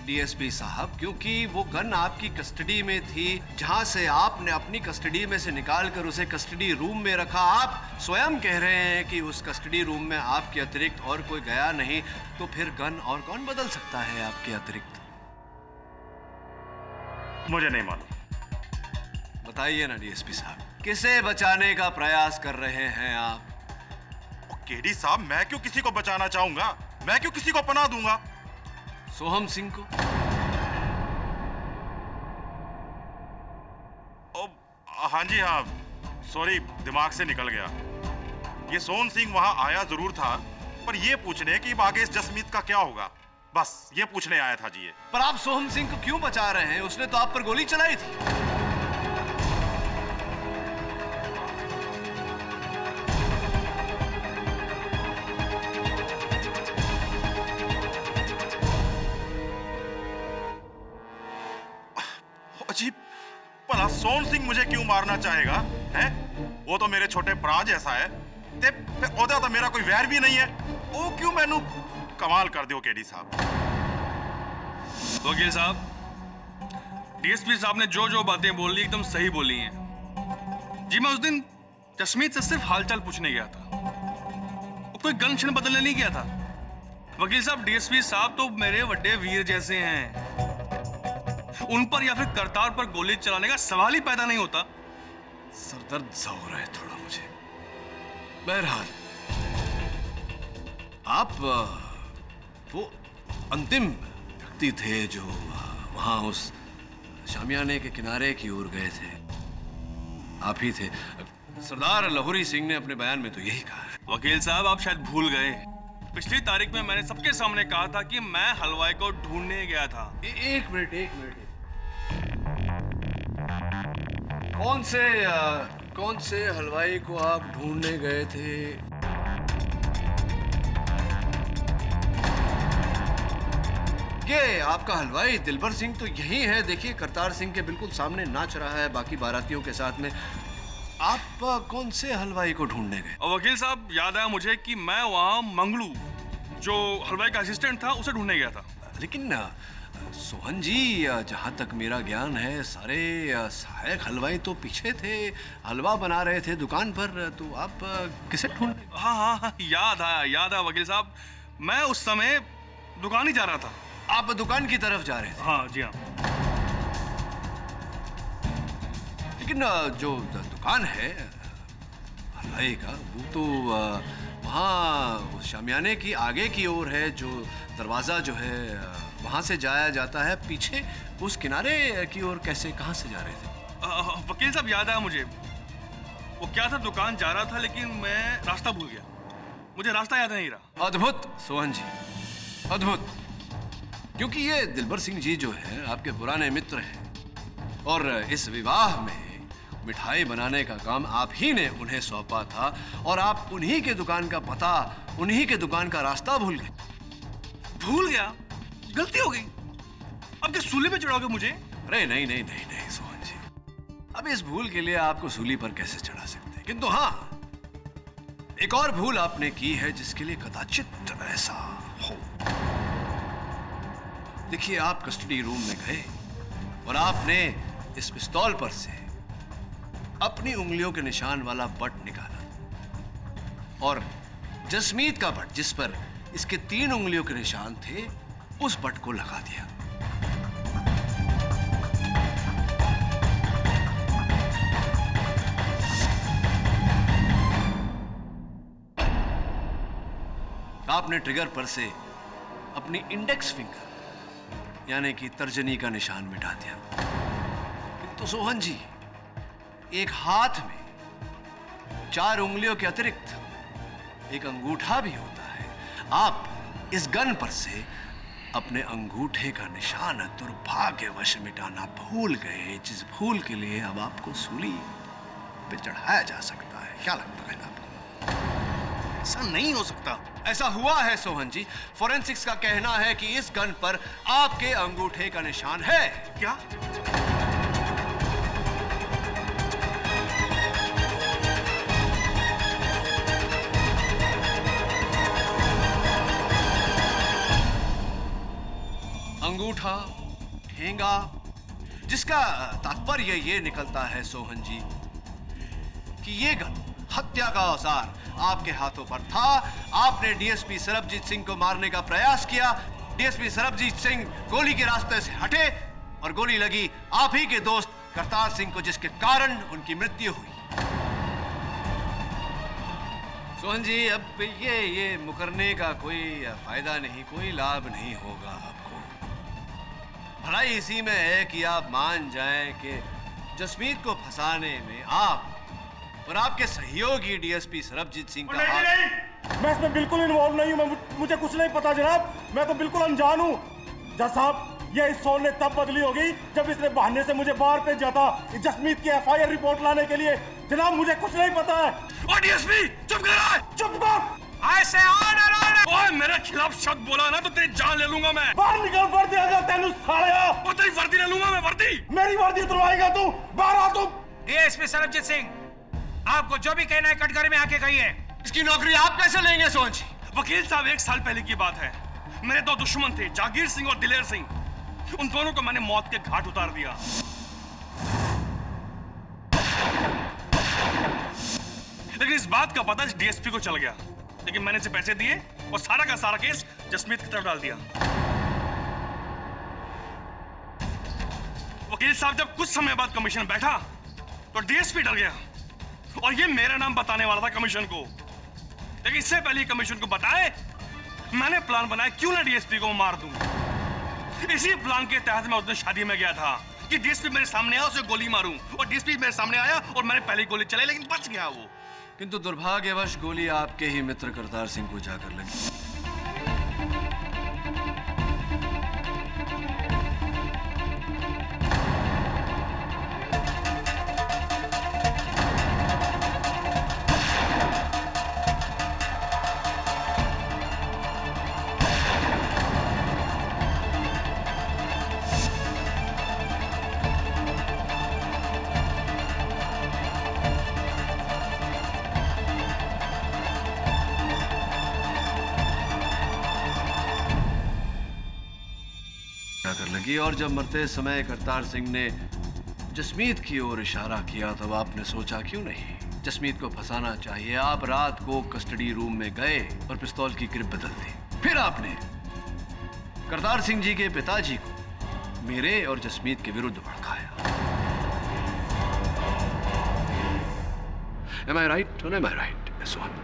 डीएसपी साहब क्योंकि वो गन आपकी कस्टडी में थी, जहां से आपने अपनी कस्टडी में से निकालकर उसे कस्टडी रूम में रखा। आप स्वयं कह रहे हैं कि उस कस्टडी रूम में आपके अतिरिक्त और कोई गया नहीं, तो फिर गन और कौन बदल सकता है आपके अतिरिक्त? मुझे नहीं मालूम। बताइए ना डीएसपी साहब, किसे बचाने का प्रयास कर रहे हैं आप? केडी साहब, मैं क्यों किसी को बचाना चाहूंगा? मैं क्यों किसी को पनाह दूंगा? सोहम सिंह को। हाँ जी हाँ, सॉरी, दिमाग से निकल गया। ये सोहम सिंह वहां आया जरूर था, पर ये पूछने कि आगे इस जसमीत का क्या होगा, बस ये पूछने आया था जी। ये पर आप सोहम सिंह को क्यों बचा रहे हैं? उसने तो आप पर गोली चलाई थी। अजीब, भला सोहम सिंह मुझे क्यों मारना चाहेगा? हैं? वो तो मेरे छोटे भरा जैसा है, ते ओदा तो मेरा कोई वैर भी नहीं है। वो क्यों मैनू कमाल कर दियो केडी साहब। वकील साहब, डीएसपी साहब ने जो जो बातें बोली एकदम सही बोली हैं। जी मैं उस दिन जसमीत से सिर्फ हालचाल पूछने गया था, कोई गन शन बदलने नहीं गया था। वकील साहब, डीएसपी साहब तो मेरे बड़े वीर जैसे हैं, उन पर या फिर करतार पर गोली चलाने का सवाल ही पैदा नहीं होता। सरदर्द सा हो रहा है थोड़ा मुझे। बहरहाल, आप वो अंतिम व्यक्ति थे जो वहां उस शामियाने के किनारे की ओर गए थे। आप ही थे। सरदार लाहौरी सिंह ने अपने बयान में तो यही कहा है। वकील साहब, आप शायद भूल गए, पिछली तारीख में मैंने सबके सामने कहा था कि मैं हलवाई को ढूंढने गया था। एक मिनट। कौन से हलवाई को आप ढूंढने गए थे? ये आपका हलवाई दिलबर सिंह तो यही है। देखिए, करतार सिंह के बिल्कुल सामने नाच रहा है बाकी बारातियों के साथ में। आप कौन से हलवाई को ढूंढने गए? और वकील साहब, याद आया मुझे कि मैं वहां मंगलू, जो हलवाई का असिस्टेंट था, उसे ढूंढने गया था। लेकिन सोहन जी, जहां तक मेरा ज्ञान है, सारे सहायक हलवाई तो पीछे थे, हलवा बना रहे थे दुकान पर, तो आप किसे ढूंढ? हाँ, याद आया वकील साहब, मैं उस समय दुकान ही जा रहा था। आप दुकान की तरफ जा रहे थे? हाँ जी हाँ। लेकिन जो दुकान है हलवाई का, वो तो वहाँ शामियाने की आगे की ओर है। जो दरवाजा जो है वहां से जाया जाता है, पीछे उस किनारे की ओर कैसे, कहां से जा रहे थे? वकील साहब, याद आया मुझे, वो क्या था, दुकान जा रहा था लेकिन मैं रास्ता भूल गया, मुझे रास्ता याद नहीं रहा। अद्भुत सोहन जी, अद्भुत। क्योंकि ये दिलबर सिंह जी जो है आपके पुराने मित्र हैं, और इस विवाह में मिठाई बनाने का काम आप ही ने उन्हें सौंपा था, और आप उन्हीं के दुकान का पता, उन्हीं के दुकान का रास्ता भूल गए। भूल गया? गलती हो गई। अब क्या सूली पे चढ़ाओगे मुझे? अरे नहीं सोहन जी, अब इस भूल के लिए आपको सूली पर कैसे चढ़ा सकते हैं। किंतु हाँ, एक और भूल आपने की है जिसके लिए कदाचित ऐसा हो। देखिए, आप कस्टडी रूम में गए और आपने इस पिस्तौल पर से अपनी उंगलियों के निशान वाला बट निकाला, और जसमीत का बट, जिस पर इसके 3 उंगलियों के निशान थे, उस बट को लगा दिया। आपने ट्रिगर पर से अपनी इंडेक्स फिंगर यानी कि तर्जनी का निशान मिटा दिया। तो सोहन जी, एक हाथ में 4 उंगलियों के अतिरिक्त एक अंगूठा भी होता है। आप इस गन पर से अपने अंगूठे का निशान दुर्भाग्यवश मिटाना भूल गए, जिस भूल के लिए अब आपको सूली पे चढ़ाया जा सकता है। क्या लगता है आपको? ऐसा नहीं हो सकता। ऐसा हुआ है सोहन जी। फोरेंसिक्स का कहना है कि इस गन पर आपके अंगूठे का निशान है। क्या? अंगूठा, ठेंगा, जिसका तात्पर्य ये निकलता है सोहन जी कि ये गन, हत्या का औजार आपके हाथों पर था। आपने डीएसपी सरबजीत सिंह को मारने का प्रयास किया। डीएसपी सरबजीत सिंह गोली के रास्ते से हटे और गोली लगी आप ही के दोस्त करतार सिंह को, जिसके कारण उनकी मृत्यु हुई। सोहन जी, अब ये मुकरने का कोई फायदा नहीं, कोई लाभ नहीं होगा आपको। भलाई इसी में है कि आप मान जाएं कि जसमीत को फंसाने में आप और आपके सहयोगी डीएसपी सरबजीत सिंह का हाथ। नहीं, मैं इसमें बिल्कुल इन्वॉल्व नहीं हूं। मुझे कुछ नहीं पता जनाब, मैं तो बिल्कुल अनजान हूं। जज साहब, ये इस सोल ने तब बदली होगी जब इसने बहाने से मुझे बाहर भेजा था जसमीत की एफआईआर रिपोर्ट लाने के लिए। जनाब, मुझे कुछ नहीं पता है। ओ डीएसपी, चुप कर! चुप कर! ऐसे ऑर्डर! ओए, मेरे खिलाफ शब्द बोला ना तो तेरी जान ले लूंगा मैं। बाहर निकल, वर्दी अगर तेनू सालिया। ओ तेरी वर्दी ले लूंगा मैं, वर्दी। मेरी वर्दी उतरवाएगा तू? बाहर आ तू। डीएसपी सरबजीत सिंह, आपको जो भी कहना है कटघरे में आके कहिए। इसकी नौकरी आप कैसे लेंगे सोहन जी? वकील साहब, 1 साल पहले की बात है। मेरे 2 दुश्मन थे, जागीर सिंह और दिलेर सिंह। उन दोनों को मैंने मौत के घाट उतार दिया। लेकिन इस बात का पता डीएसपी को चल गया। लेकिन मैंने इसे पैसे दिए और सारा का सारा केस जसमीत की तरफ डाल दिया। वकील साहब, जब कुछ समय बाद कमीशन बैठा तो डीएसपी डर गया और ये मेरा नाम बताने वाला था कमीशन को। लेकिन इससे पहले कमीशन को बताए मैंने प्लान बनाया, क्यों ना डीएसपी को मार दूं। इसी प्लान के तहत मैं उस दिन शादी में गया था कि डीएसपी मेरे सामने आया, उसे गोली मारूं। और डीएसपी मेरे सामने आया और मैंने पहले गोली चलाई, लेकिन बच गया वो। किंतु दुर्भाग्यवश गोली आपके ही मित्र करतार सिंह को जाकर लगी। लगी और जब मरते समय करतार सिंह ने जसमीत की ओर इशारा किया तब आपने सोचा क्यों नहीं जसमीत को फंसाना चाहिए। आप रात को कस्टडी रूम में गए और पिस्तौल की ग्रिप बदल दी। फिर आपने करतार सिंह जी के पिताजी को मेरे और जसमीत के विरुद्ध भड़काया। Am I right? Am I right? Yes, one.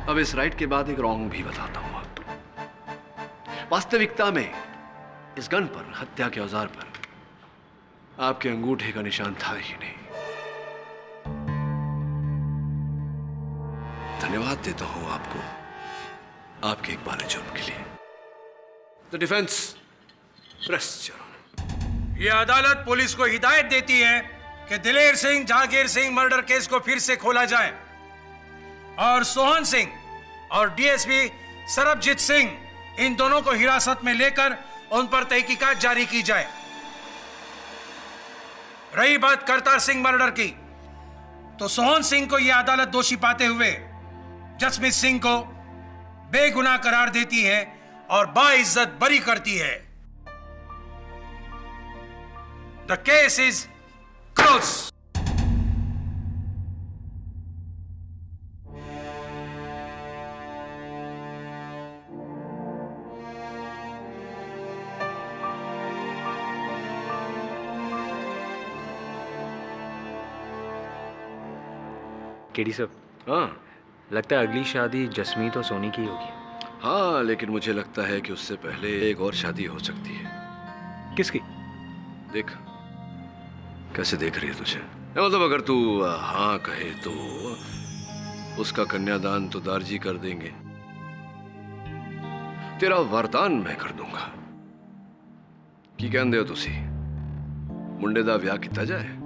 अब इस राइट के बाद एक रॉन्ग भी बताता हूं आपको। वास्तविकता में इस गन पर, हत्या के औजार पर आपके अंगूठे का निशान था ही नहीं। धन्यवाद देता हूं आपको आपके एक बाले जुर्म के लिए। The defence rest your honour. यह अदालत पुलिस को हिदायत देती है कि दिलेर सिंह जहांगीर सिंह मर्डर केस को फिर से खोला जाए और सोहन सिंह और डीएसपी सरबजीत सिंह, इन दोनों को हिरासत में लेकर उन पर तहकीकात जारी की जाए। रही बात करतार सिंह मर्डर की, तो सोहन सिंह को यह अदालत दोषी पाते हुए जसमीत सिंह को बेगुनाह करार देती है और बाइज्जत बरी करती है। The case is close. KD साहब, हाँ, लगता है अगली शादी जसमीत और सोनी की होगी। हाँ, लेकिन मुझे लगता है कि उससे पहले एक और शादी हो सकती है। किसकी? देख, कैसे देख रही है तुझे? मतलब अगर तू हाँ कहे तो उसका कन्यादान तो दारजी कर देंगे, तेरा वरदान मैं कर दूंगा। की कहते हो तुसी मुंडे दा ब्याह किया जाए?